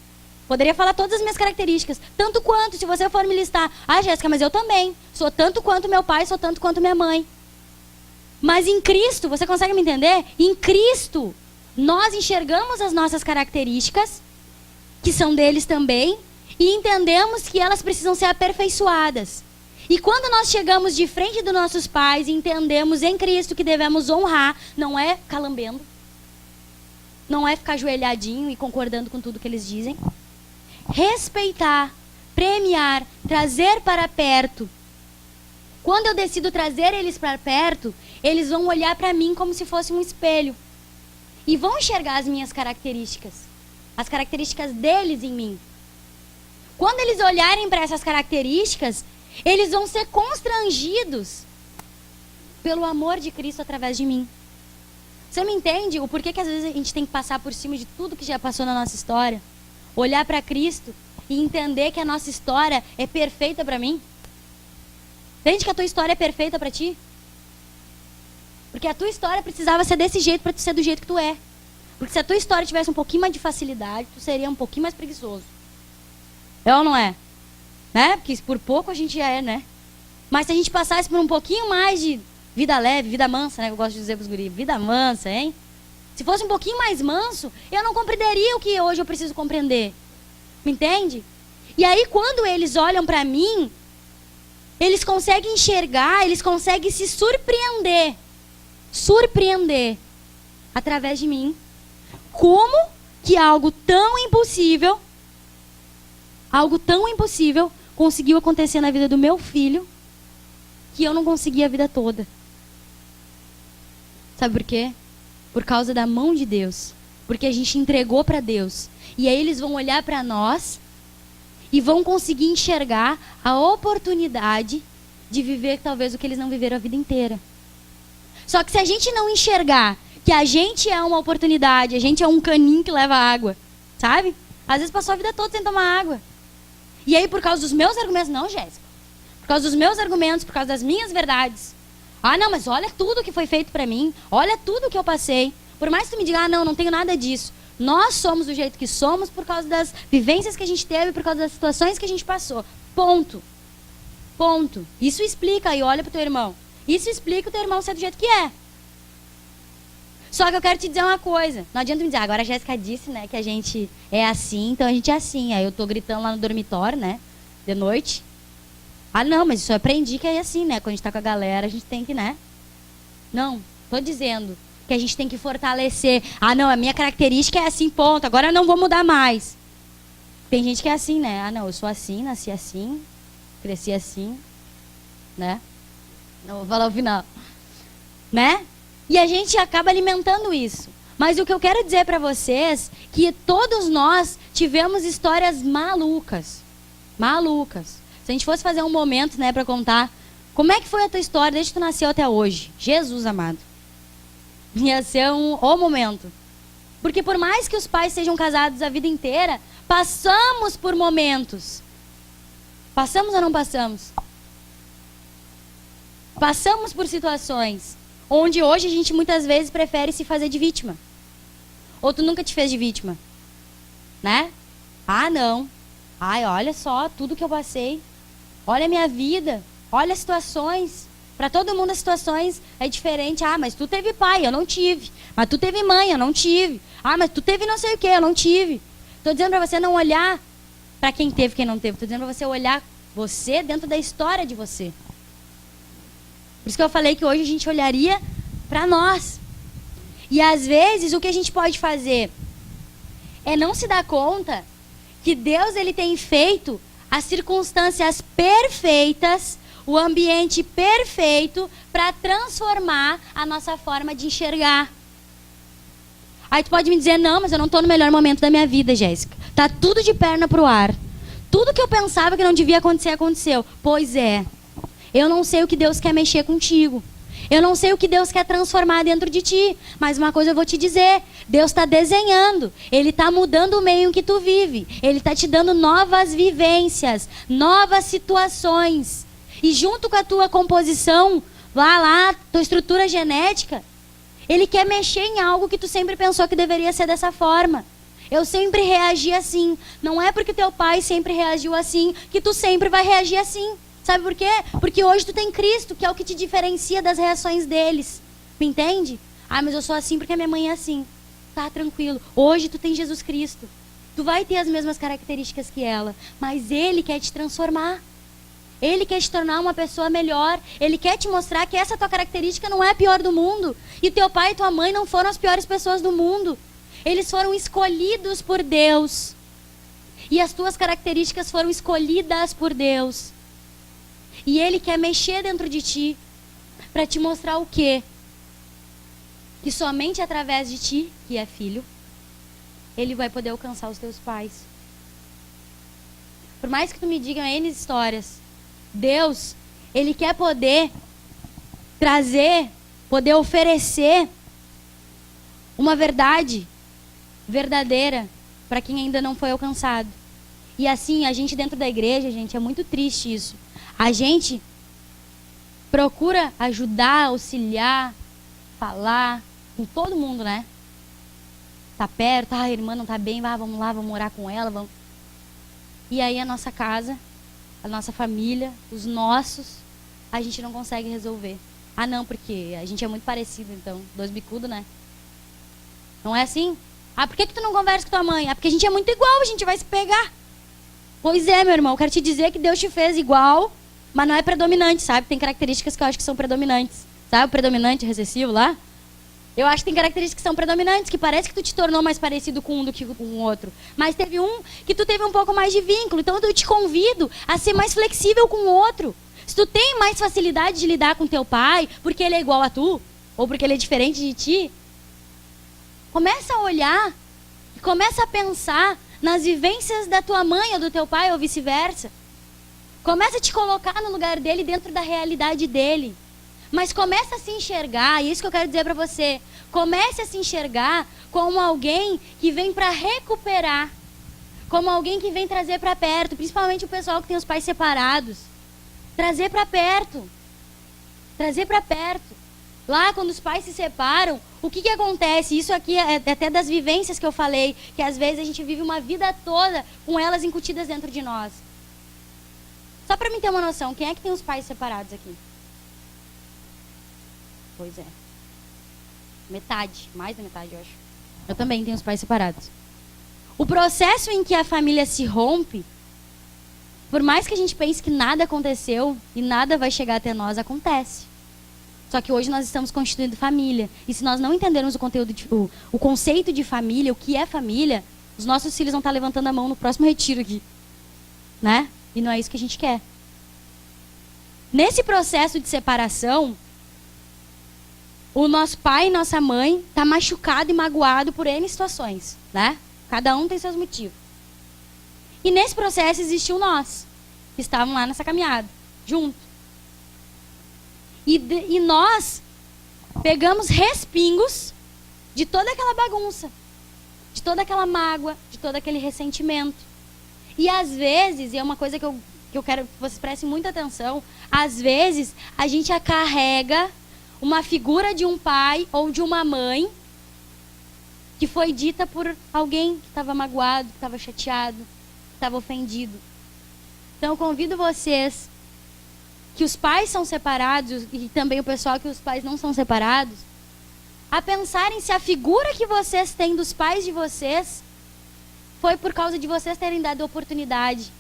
Poderia falar todas as minhas características. Tanto quanto, se você for me listar: ah, Jéssica, mas eu também. Sou tanto quanto meu pai, sou tanto quanto minha mãe. Mas em Cristo, você consegue me entender? Em Cristo, nós enxergamos as nossas características, que são deles também, e entendemos que elas precisam ser aperfeiçoadas. E quando nós chegamos de frente dos nossos pais e entendemos em Cristo que devemos honrar, não é calambendo, não é ficar ajoelhadinho e concordando com tudo que eles dizem. Respeitar, premiar, trazer para perto. Quando eu decido trazer eles para perto, eles vão olhar para mim como se fosse um espelho. E vão enxergar as minhas características. As características deles em mim. Quando eles olharem para essas características, eles vão ser constrangidos pelo amor de Cristo através de mim. Você me entende o porquê que às vezes a gente tem que passar por cima de tudo que já passou na nossa história? Olhar para Cristo e entender que a nossa história é perfeita para mim? Entende que a tua história é perfeita para ti? Porque a tua história precisava ser desse jeito para tu ser do jeito que tu é. Porque se a tua história tivesse um pouquinho mais de facilidade, tu seria um pouquinho mais preguiçoso. É ou não é? Né? Porque por pouco a gente já é, né? Mas se a gente passasse por um pouquinho mais de vida leve, vida mansa, né? Eu gosto de dizer pros guris, vida mansa, hein? Se fosse um pouquinho mais manso, eu não compreenderia o que hoje eu preciso compreender. Me entende? E aí quando eles olham para mim, eles conseguem enxergar, eles conseguem se surpreender. Surpreender através de mim. Como que algo tão impossível conseguiu acontecer na vida do meu filho que eu não consegui a vida toda. Sabe por quê? Por causa da mão de Deus. Porque a gente entregou para Deus. E aí eles vão olhar para nós e vão conseguir enxergar a oportunidade de viver talvez o que eles não viveram a vida inteira. Só que se a gente não enxergar que a gente é uma oportunidade, a gente é um caninho que leva água, sabe? Às vezes passou a vida toda sem tomar água. E aí por causa dos meus argumentos, não, Jéssica. Por causa dos meus argumentos, por causa das minhas verdades. Ah, não, mas olha tudo que foi feito pra mim. Olha tudo que eu passei. Por mais que tu me diga, ah, não tenho nada disso. Nós somos do jeito que somos por causa das vivências que a gente teve, por causa das situações que a gente passou. Ponto. Ponto. Isso explica, e olha pro teu irmão. Isso explica o teu irmão ser do jeito que é. Só que eu quero te dizer uma coisa. Não adianta me dizer, agora a Jéssica disse, né, que a gente é assim, então a gente é assim. Aí eu tô gritando lá no dormitório, né, de noite. Ah, não, mas isso eu aprendi que é assim, né? Quando a gente tá com a galera, a gente tem que, né? Não, tô dizendo que a gente tem que fortalecer. Ah, não, a minha característica é assim, ponto. Agora eu não vou mudar mais. Tem gente que é assim, né? Ah, não, eu sou assim, nasci assim, cresci assim, né? Não vou falar o final. Né? E a gente acaba alimentando isso. Mas o que eu quero dizer para vocês é que todos nós tivemos histórias malucas. Malucas. Se a gente fosse fazer um momento, né, para contar como é que foi a tua história desde que tu nasceu até hoje. Jesus amado. Ia ser o momento. Porque por mais que os pais sejam casados a vida inteira, passamos por momentos. Passamos ou não passamos? Passamos por situações onde hoje a gente muitas vezes prefere se fazer de vítima. Ou tu nunca te fez de vítima? Né? Ah, não. Ai, olha só tudo que eu passei. Olha a minha vida. Olha as situações. Para todo mundo as situações é diferente. Ah, mas tu teve pai, eu não tive. Mas tu teve mãe, eu não tive. Ah, mas tu teve não sei o que, eu não tive. Estou dizendo para você não olhar para quem teve e quem não teve. Estou dizendo para você olhar você dentro da história de você. Por isso que eu falei que hoje a gente olharia para nós. E às vezes o que a gente pode fazer é não se dar conta que Deus ele tem feito as circunstâncias perfeitas, o ambiente perfeito para transformar a nossa forma de enxergar. Aí tu pode me dizer, não, mas eu não estou no melhor momento da minha vida, Jéssica. Tá tudo de perna pro ar. Tudo que eu pensava que não devia acontecer, aconteceu. Pois é. Eu não sei o que Deus quer mexer contigo. Eu não sei o que Deus quer transformar dentro de ti. Mas uma coisa eu vou te dizer. Deus está desenhando. Ele está mudando o meio em que tu vive. Ele está te dando novas vivências. Novas situações. E junto com a tua composição, lá, tua estrutura genética, Ele quer mexer em algo que tu sempre pensou que deveria ser dessa forma. Eu sempre reagi assim. Não é porque teu pai sempre reagiu assim que tu sempre vai reagir assim. Sabe por quê? Porque hoje tu tem Cristo, que é o que te diferencia das reações deles. Me entende? Ah, mas eu sou assim porque a minha mãe é assim. Tá, tranquilo. Hoje tu tem Jesus Cristo. Tu vai ter as mesmas características que ela. Mas Ele quer te transformar. Ele quer te tornar uma pessoa melhor. Ele quer te mostrar que essa tua característica não é a pior do mundo. E teu pai e tua mãe não foram as piores pessoas do mundo. Eles foram escolhidos por Deus. E as tuas características foram escolhidas por Deus. E Ele quer mexer dentro de ti para te mostrar o quê? Que somente através de ti, que é filho, Ele vai poder alcançar os teus pais. Por mais que tu me diga N histórias, Deus, Ele quer poder trazer, poder oferecer uma verdade verdadeira para quem ainda não foi alcançado. E assim, a gente dentro da igreja, gente, é muito triste isso. A gente procura ajudar, auxiliar, falar com todo mundo, né? Tá perto, a irmã não tá bem, vamos lá, vamos orar com ela, vamos. E aí a nossa casa, a nossa família, os nossos, a gente não consegue resolver. Ah, não, porque a gente é muito parecido, então, dois bicudos, né? Não é assim? Ah, por que tu não conversa com tua mãe? Ah, porque a gente é muito igual, a gente vai se pegar. Pois é, meu irmão, eu quero te dizer que Deus te fez igual, mas não é predominante, sabe? Tem características que eu acho que são predominantes. Sabe o predominante recessivo lá? Eu acho que tem características que são predominantes, que parece que tu te tornou mais parecido com um do que com o outro. Mas teve um que tu teve um pouco mais de vínculo. Então eu te convido a ser mais flexível com o outro. Se tu tem mais facilidade de lidar com teu pai, porque ele é igual a tu, ou porque ele é diferente de ti, começa a olhar e começa a pensar nas vivências da tua mãe ou do teu pai, ou vice-versa. Começa a te colocar no lugar dele, dentro da realidade dele. Mas começa a se enxergar, e isso que eu quero dizer para você. Comece a se enxergar como alguém que vem para recuperar. Como alguém que vem trazer para perto, principalmente o pessoal que tem os pais separados. Trazer para perto. Trazer para perto. Lá, quando os pais se separam, o que acontece? Isso aqui é até das vivências que eu falei, que às vezes a gente vive uma vida toda com elas incutidas dentro de nós. Só para mim ter uma noção, quem é que tem os pais separados aqui? Pois é. Metade, mais da metade, eu acho. Eu também tenho os pais separados. O processo em que a família se rompe, por mais que a gente pense que nada aconteceu e nada vai chegar até nós, acontece. Só que hoje nós estamos constituindo família. E se nós não entendermos o conceito de família, o que é família, os nossos filhos vão estar levantando a mão no próximo retiro aqui. Né? E não é isso que a gente quer. Nesse processo de separação, o nosso pai e nossa mãe tá machucado e magoado por N situações, né? Cada um tem seus motivos. E nesse processo existiu nós, que estavam lá nessa caminhada, junto. E nós pegamos respingos de toda aquela bagunça, de toda aquela mágoa, de todo aquele ressentimento. E às vezes, e é uma coisa que eu quero que vocês prestem muita atenção, às vezes a gente carrega uma figura de um pai ou de uma mãe que foi dita por alguém que estava magoado, que estava chateado, que estava ofendido. Então eu convido vocês, que os pais são separados, e também o pessoal que os pais não são separados, a pensarem se a figura que vocês têm dos pais de vocês foi por causa de vocês terem dado a oportunidade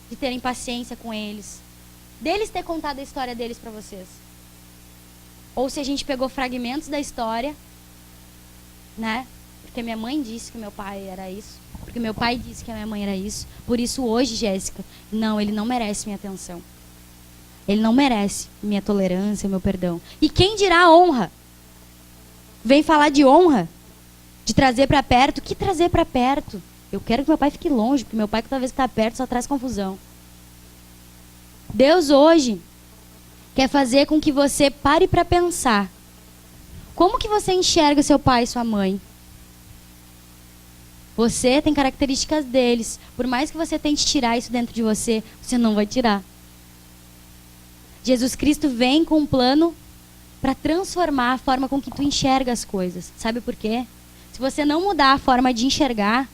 de terem paciência com eles, deles ter contado a história deles para vocês. Ou se a gente pegou fragmentos da história, né? Porque minha mãe disse que meu pai era isso, porque meu pai disse que a minha mãe era isso, por isso hoje, Jéssica, não, ele não merece minha atenção. Ele não merece minha tolerância, meu perdão. E quem dirá a honra? Vem falar de honra? De trazer para perto? Que trazer para perto? Eu quero que meu pai fique longe, porque meu pai, toda vez que está perto, só traz confusão. Deus hoje quer fazer com que você pare para pensar. Como que você enxerga seu pai e sua mãe? Você tem características deles. Por mais que você tente tirar isso dentro de você, você não vai tirar. Jesus Cristo vem com um plano para transformar a forma com que tu enxerga as coisas. Sabe por quê? Se você não mudar a forma de enxergar,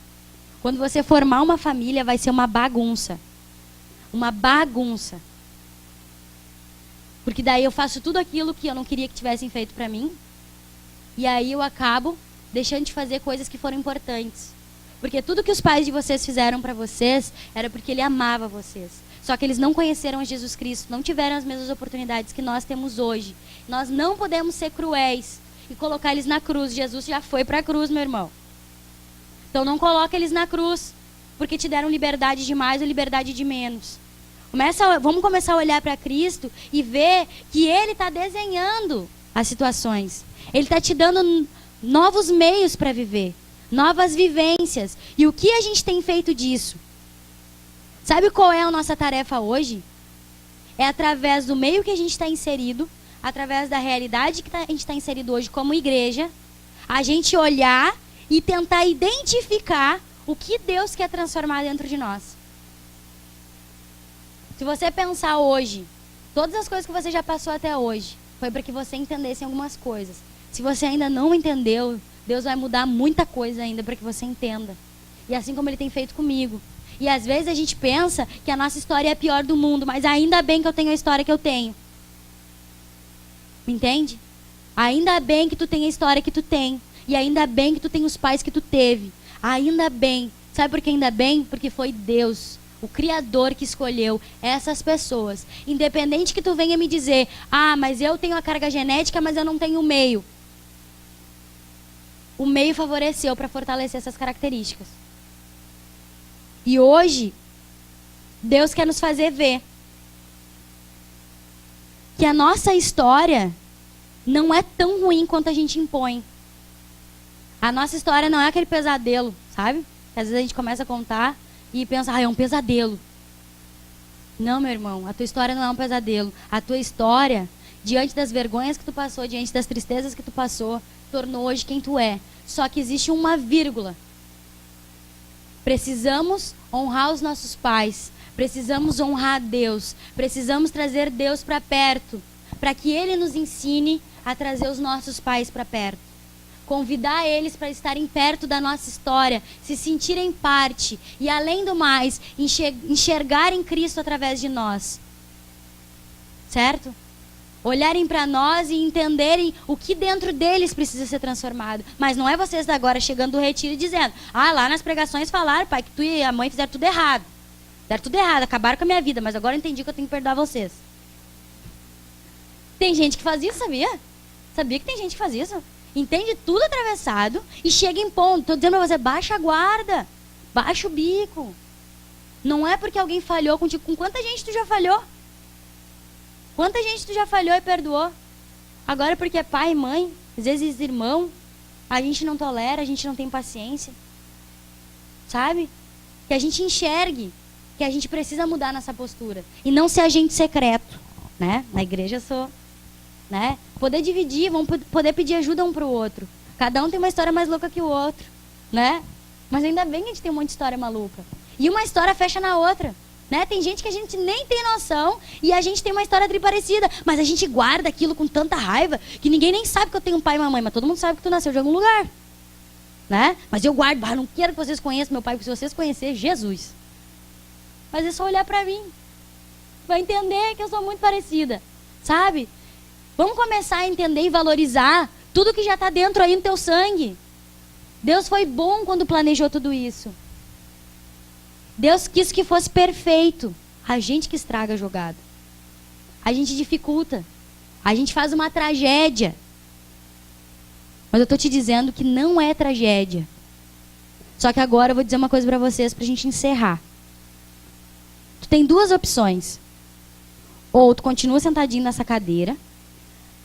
quando você formar uma família, vai ser uma bagunça. Uma bagunça. Porque daí eu faço tudo aquilo que eu não queria que tivessem feito para mim. E aí eu acabo deixando de fazer coisas que foram importantes. Porque tudo que os pais de vocês fizeram para vocês era porque ele amava vocês. Só que eles não conheceram a Jesus Cristo, não tiveram as mesmas oportunidades que nós temos hoje. Nós não podemos ser cruéis e colocar eles na cruz. Jesus já foi para a cruz, meu irmão. Então não coloca eles na cruz, porque te deram liberdade de mais ou liberdade de menos. Vamos começar a olhar para Cristo e ver que Ele está desenhando as situações. Ele está te dando novos meios para viver, novas vivências. E o que a gente tem feito disso? Sabe qual é a nossa tarefa hoje? É através do meio que a gente está inserido, através da realidade que a gente está inserido hoje como igreja, a gente olhar e tentar identificar o que Deus quer transformar dentro de nós. Se você pensar hoje, todas as coisas que você já passou até hoje, foi para que você entendesse algumas coisas. Se você ainda não entendeu, Deus vai mudar muita coisa ainda para que você entenda. E assim como Ele tem feito comigo. E às vezes a gente pensa que a nossa história é a pior do mundo, mas ainda bem que eu tenho a história que eu tenho. Me entende? Ainda bem que tu tem a história que tu tem. E ainda bem que tu tem os pais que tu teve. Ainda bem. Sabe por que ainda bem? Porque foi Deus, o Criador, que escolheu essas pessoas. Independente que tu venha me dizer, mas eu tenho a carga genética, mas eu não tenho o meio. O meio favoreceu para fortalecer essas características. E hoje, Deus quer nos fazer ver que a nossa história não é tão ruim quanto a gente impõe. A nossa história não é aquele pesadelo, sabe? Que às vezes a gente começa a contar e pensa, é um pesadelo. Não, meu irmão, a tua história não é um pesadelo. A tua história, diante das vergonhas que tu passou, diante das tristezas que tu passou, tornou hoje quem tu é. Só que existe uma vírgula. Precisamos honrar os nossos pais. Precisamos honrar Deus. Precisamos trazer Deus para perto, para que Ele nos ensine a trazer os nossos pais para perto. Convidar eles para estarem perto da nossa história, se sentirem parte e, além do mais, enxergarem Cristo através de nós. Certo? Olharem para nós e entenderem o que dentro deles precisa ser transformado. Mas não é vocês agora chegando do retiro e dizendo, lá nas pregações falaram, pai, que tu e a mãe fizeram tudo errado. Fizeram tudo errado, acabaram com a minha vida, mas agora eu entendi que eu tenho que perdoar vocês. Tem gente que faz isso, sabia? Sabia que tem gente que faz isso? Entende tudo atravessado e chega em ponto. Estou dizendo para você, baixa a guarda, baixa o bico. Não é porque alguém falhou contigo. Com quanta gente tu já falhou? Quanta gente tu já falhou e perdoou? Agora porque é pai e mãe, às vezes irmão, a gente não tolera, a gente não tem paciência. Sabe? Que a gente enxergue que a gente precisa mudar nossa postura. E não ser agente secreto. Né? Na igreja eu sou... Né? Poder dividir, vamos poder pedir ajuda um para o outro. Cada um tem uma história mais louca que o outro, né? Mas ainda bem que a gente tem um monte de história maluca. E uma história fecha na outra, né? Tem gente que a gente nem tem noção e a gente tem uma história parecida, mas a gente guarda aquilo com tanta raiva que ninguém nem sabe que eu tenho um pai e uma mãe, mas todo mundo sabe que tu nasceu de algum lugar, né? Mas eu guardo, não quero que vocês conheçam meu pai, porque se vocês conhecerem, Jesus. Mas é só olhar para mim, vai entender que eu sou muito parecida, sabe? Vamos começar a entender e valorizar tudo que já está dentro aí no teu sangue. Deus foi bom quando planejou tudo isso. Deus quis que fosse perfeito. A gente que estraga a jogada. A gente dificulta. A gente faz uma tragédia. Mas eu estou te dizendo que não é tragédia. Só que agora eu vou dizer uma coisa para vocês, para a gente encerrar. Tu tem duas opções. Ou tu continua sentadinho nessa cadeira,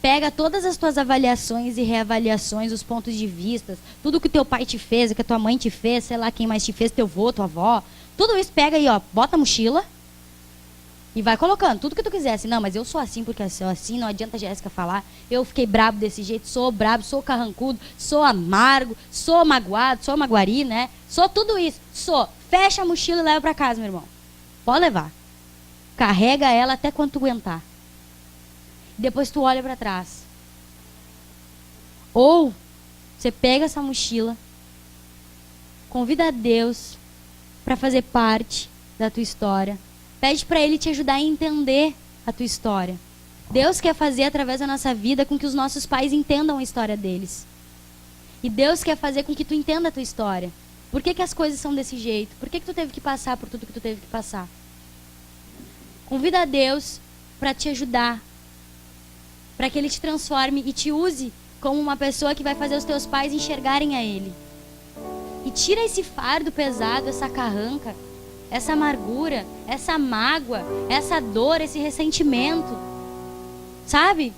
pega todas as tuas avaliações e reavaliações, os pontos de vista, tudo que teu pai te fez, o que a tua mãe te fez, sei lá quem mais te fez, teu avô, tua avó, tudo isso pega aí, ó, bota a mochila e vai colocando tudo que tu quiser. Assim, não, mas eu sou assim porque eu sou assim, não adianta a Jéssica falar, eu fiquei brabo desse jeito, sou brabo, sou carrancudo, sou amargo, sou magoado, sou maguari, né? Sou tudo isso, sou. Fecha a mochila e leva pra casa, meu irmão. Pode levar. Carrega ela até quando tu aguentar. Depois tu olha para trás. Ou você pega essa mochila, convida a Deus para fazer parte da tua história. Pede para Ele te ajudar a entender a tua história. Deus quer fazer através da nossa vida com que os nossos pais entendam a história deles. E Deus quer fazer com que tu entenda a tua história. Por que as coisas são desse jeito? Por que tu teve que passar por tudo que tu teve que passar? Convida a Deus para te ajudar, para que Ele te transforme e te use como uma pessoa que vai fazer os teus pais enxergarem a Ele. E tira esse fardo pesado, essa carranca, essa amargura, essa mágoa, essa dor, esse ressentimento. Sabe?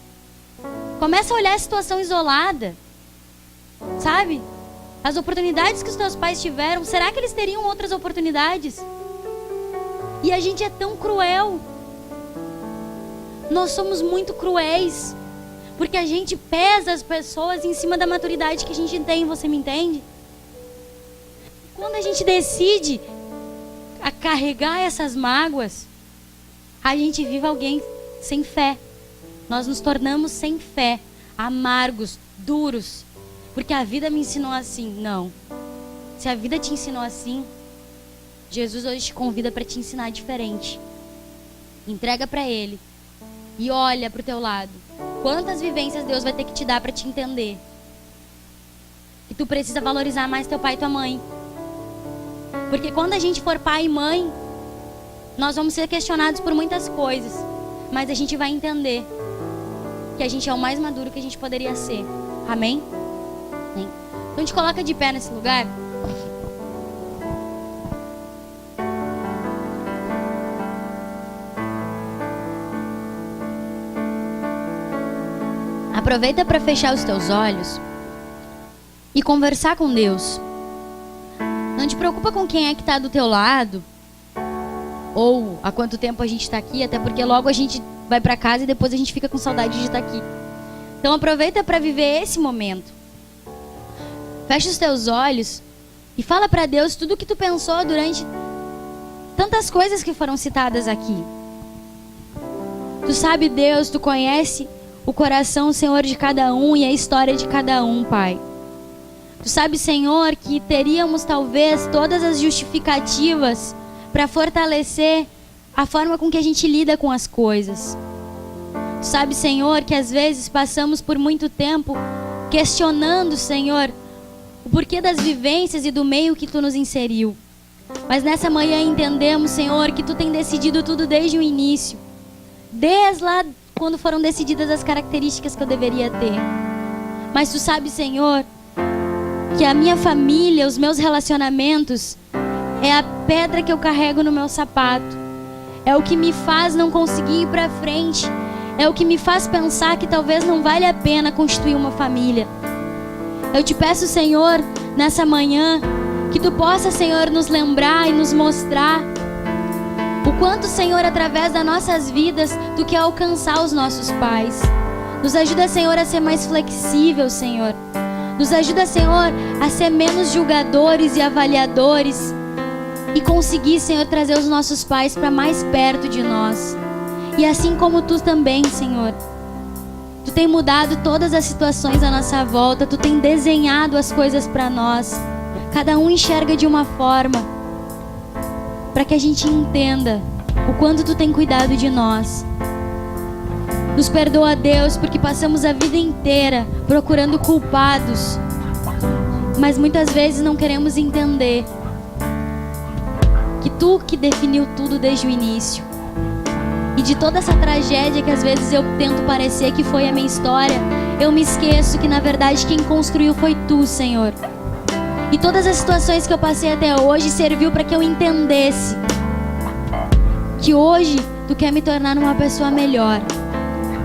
Começa a olhar a situação isolada. Sabe? As oportunidades que os teus pais tiveram, será que eles teriam outras oportunidades? E a gente é tão cruel. Nós somos muito cruéis. Porque a gente pesa as pessoas em cima da maturidade que a gente tem, você me entende? Quando a gente decide a carregar essas mágoas, a gente vive alguém sem fé. Nós nos tornamos sem fé, amargos, duros. Porque a vida me ensinou assim. Não. Se a vida te ensinou assim, Jesus hoje te convida para te ensinar diferente. Entrega para Ele e olha para o teu lado. Quantas vivências Deus vai ter que te dar para te entender que tu precisa valorizar mais teu pai e tua mãe. Porque quando a gente for pai e mãe, nós vamos ser questionados por muitas coisas, mas a gente vai entender que a gente é o mais maduro que a gente poderia ser. Amém? Amém. Então a gente coloca de pé nesse lugar. Aproveita para fechar os teus olhos e conversar com Deus. Não te preocupa com quem é que está do teu lado ou há quanto tempo a gente está aqui, até porque logo a gente vai para casa e depois a gente fica com saudade de estar aqui. Então aproveita para viver esse momento. Fecha os teus olhos e fala para Deus tudo o que tu pensou durante tantas coisas que foram citadas aqui. Tu sabe, Deus, tu conhece o coração, Senhor, de cada um e a história de cada um, Pai. Tu sabe, Senhor, que teríamos talvez todas as justificativas para fortalecer a forma com que a gente lida com as coisas. Tu sabe, Senhor, que às vezes passamos por muito tempo questionando, Senhor, o porquê das vivências e do meio que Tu nos inseriu. Mas nessa manhã entendemos, Senhor, que Tu tem decidido tudo desde o início. Desde lá quando foram decididas as características que eu deveria ter. Mas Tu sabe, Senhor, que a minha família, os meus relacionamentos, é a pedra que eu carrego no meu sapato. É o que me faz não conseguir ir para frente. É o que me faz pensar que talvez não vale a pena constituir uma família. Eu te peço, Senhor, nessa manhã, que Tu possa, Senhor, nos lembrar e nos mostrar o quanto, Senhor, através das nossas vidas, Tu quer alcançar os nossos pais. Nos ajuda, Senhor, a ser mais flexível, Senhor. Nos ajuda, Senhor, a ser menos julgadores e avaliadores. E conseguir, Senhor, trazer os nossos pais para mais perto de nós. E assim como Tu também, Senhor. Tu tem mudado todas as situações à nossa volta. Tu tem desenhado as coisas para nós. Cada um enxerga de uma forma, para que a gente entenda o quanto Tu tem cuidado de nós. Nos perdoa, Deus, porque passamos a vida inteira procurando culpados, mas muitas vezes não queremos entender que Tu que definiu tudo desde o início. E de toda essa tragédia que às vezes eu tento parecer que foi a minha história, eu me esqueço que na verdade quem construiu foi Tu, Senhor. E todas as situações que eu passei até hoje serviu para que eu entendesse que hoje Tu quer me tornar uma pessoa melhor.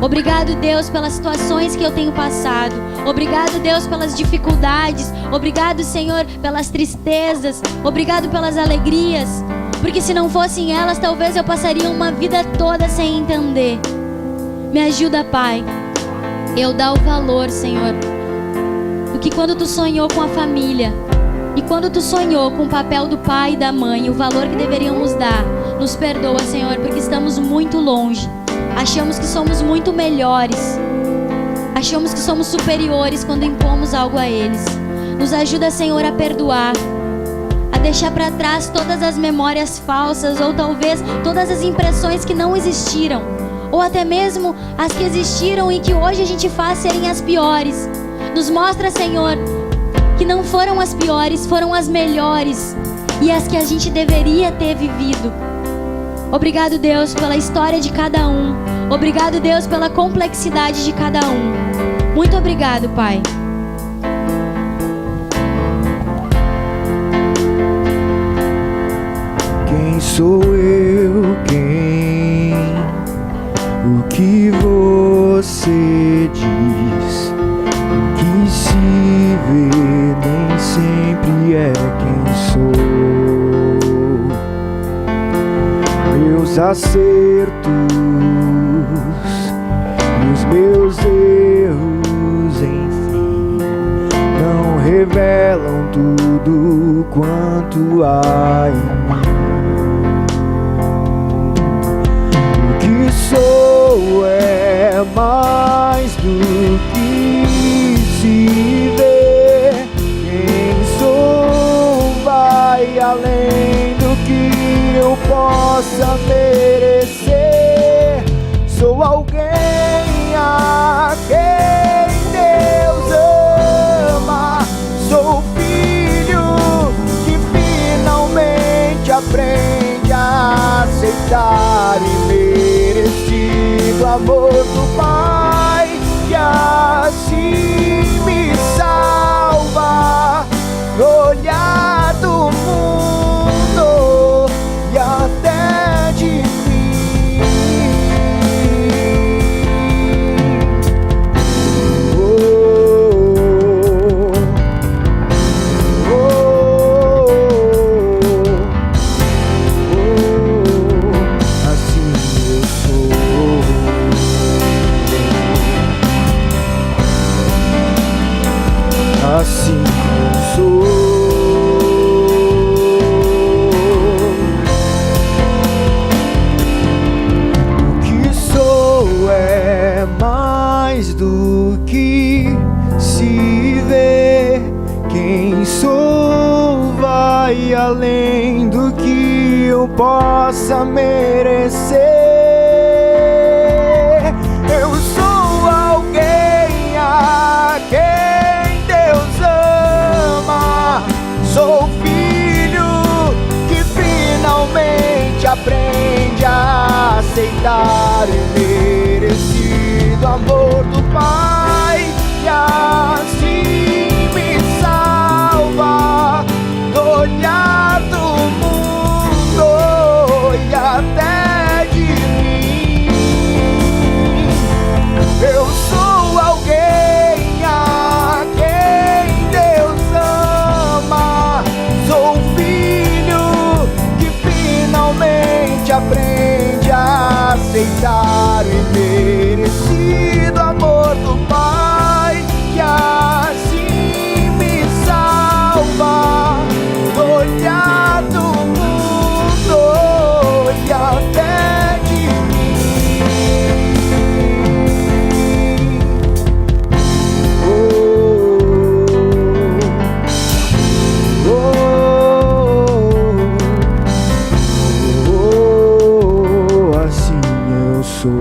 Obrigado, Deus, pelas situações que eu tenho passado. Obrigado, Deus, pelas dificuldades. Obrigado, Senhor, pelas tristezas. Obrigado pelas alegrias. Porque se não fossem elas, talvez eu passaria uma vida toda sem entender. Me ajuda, Pai. Eu dar o valor, Senhor, do que quando Tu sonhou com a família e quando Tu sonhou com o papel do pai e da mãe, o valor que deveríamos dar. Nos perdoa, Senhor, porque estamos muito longe. Achamos que somos muito melhores. Achamos que somos superiores quando impomos algo a eles. Nos ajuda, Senhor, a perdoar, a deixar para trás todas as memórias falsas, ou talvez todas as impressões que não existiram, ou até mesmo as que existiram e que hoje a gente faz serem as piores. Nos mostra, Senhor, que não foram as piores, foram as melhores e as que a gente deveria ter vivido. Obrigado, Deus, pela história de cada um. Obrigado, Deus, pela complexidade de cada um. Muito obrigado, Pai. Quem sou eu? Quem? O que você diz? O que se vê nem sempre é quem sou. Meus acertos e os meus erros, enfim, não revelam tudo quanto há em mim. O que sou é mais do que se vê. Quem sou vai além do que eu possa merecer. Sou alguém a quem Deus ama. Sou filho que finalmente aprende a aceitar e merecido amor do Pai, que assim me salva no olhar do mundo e até de mim. Assim eu sou. Assim eu sou. O que sou é mais do que se vê. Quem sou vai além do que eu possa merecer. Eu sou alguém a quem Deus ama. Sou filho que finalmente aprende a aceitar e merecido amor do Pai, e assim me salva do olhar do mundo e até de mim. Eu sou alguém a quem Deus ama. Sou filho que finalmente aprende a aceitar o merecido amor do Pai, que assim me salva do olhar do mundo e até de mim. Assim eu sou.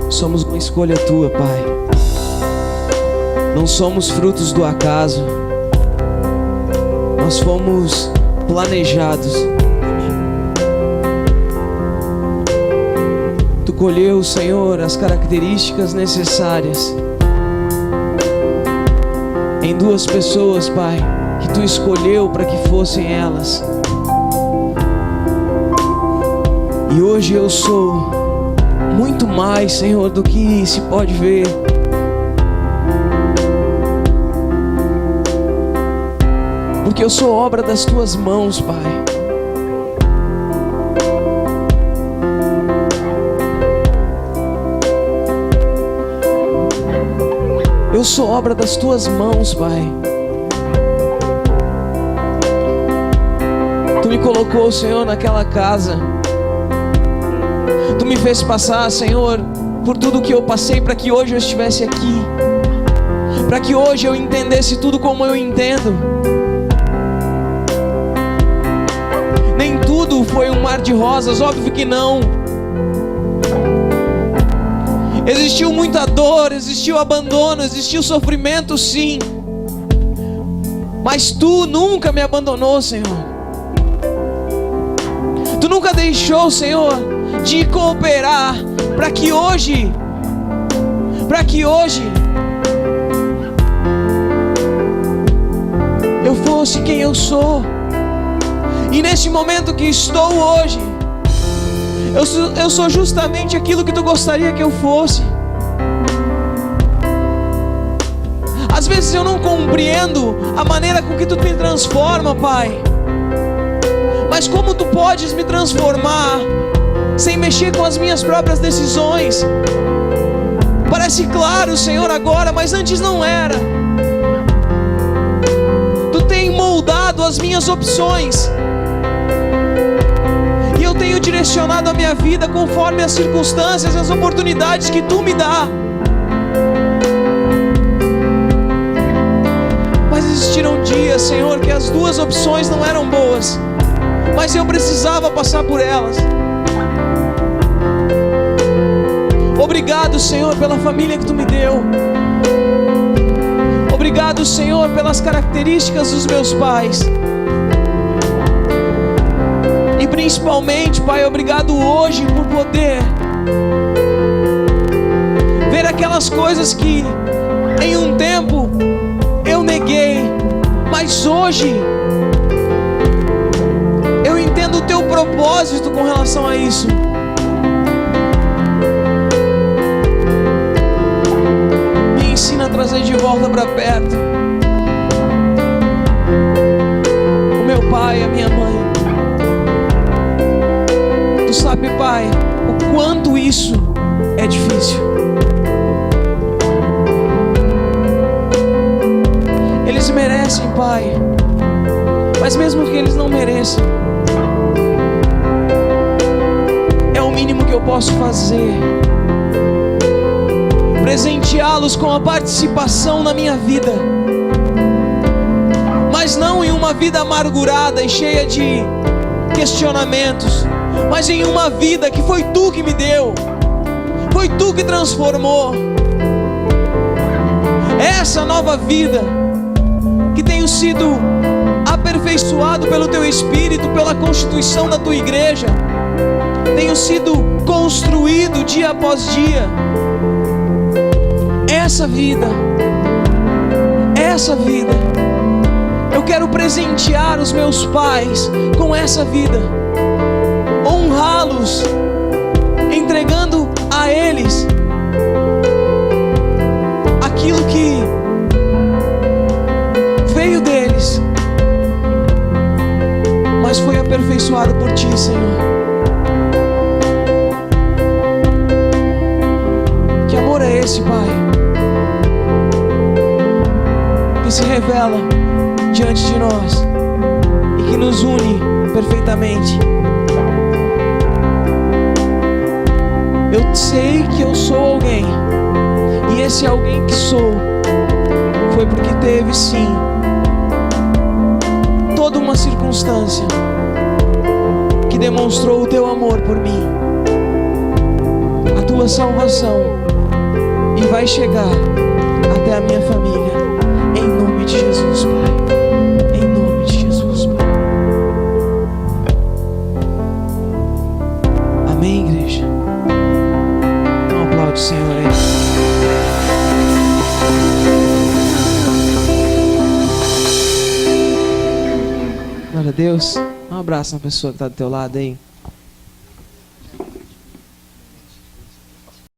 Somos uma escolha tua, Pai. Não somos frutos do acaso. Nós fomos planejados. Tu colheu, Senhor, as características necessárias em 2 pessoas, Pai, que Tu escolheu para que fossem elas. E hoje eu sou muito mais, Senhor, do que se pode ver. Porque eu sou obra das Tuas mãos, Pai. Eu sou obra das Tuas mãos, Pai. Tu me colocou, Senhor, naquela casa. Tu me fez passar, Senhor, por tudo que eu passei para que hoje eu estivesse aqui. Para que hoje eu entendesse tudo como eu entendo. Nem tudo foi um mar de rosas, óbvio que não. Existiu muita dor, existiu abandono, existiu sofrimento, sim. Mas Tu nunca me abandonou, Senhor. Tu nunca deixou, Senhor, de cooperar para que hoje eu fosse quem eu sou. E nesse momento que estou hoje, eu sou justamente aquilo que Tu gostaria que eu fosse. Às vezes eu não compreendo a maneira com que Tu me transforma, Pai. Mas como Tu podes me transformar sem mexer com as minhas próprias decisões? Parece claro, Senhor, agora, mas antes não era. Tu tem moldado as minhas opções, e eu tenho direcionado a minha vida conforme as circunstâncias e as oportunidades que Tu me dá. Mas existiram dias, Senhor, que as 2 opções não eram boas, mas eu precisava passar por elas. Obrigado, Senhor, pela família que Tu me deu. Obrigado, Senhor, pelas características dos meus pais. E principalmente, Pai, obrigado hoje por poder ver aquelas coisas que em um tempo eu neguei, mas hoje eu entendo o Teu propósito com relação a isso. Me ensina a trazer de volta para perto o meu pai, a minha mãe. Tu sabe, Pai, o quanto isso é difícil. Eles merecem, Pai, mas mesmo que eles não mereçam, é o mínimo que eu posso fazer. Presenteá-los com a participação na minha vida, mas não em uma vida amargurada e cheia de questionamentos, mas em uma vida que foi Tu que me deu, foi Tu que transformou. Essa nova vida que tenho sido aperfeiçoado pelo Teu Espírito, pela constituição da Tua igreja, tenho sido construído dia após dia. Essa vida, eu quero presentear os meus pais com essa vida, honrá-los, entregando a eles aquilo que veio deles, mas foi aperfeiçoado por Ti, Senhor. Que amor é esse, Pai, que se revela diante de nós e que nos une perfeitamente. Eu sei que eu sou alguém, e esse alguém que sou foi porque teve, sim, toda uma circunstância que demonstrou o Teu amor por mim, a Tua salvação, e vai chegar até a minha família. Em nome de Jesus, Pai. Em nome de Jesus, Pai. Amém, igreja? Um aplauso, Senhor, aí. Glória a Deus. Um abraço na pessoa que está do teu lado aí.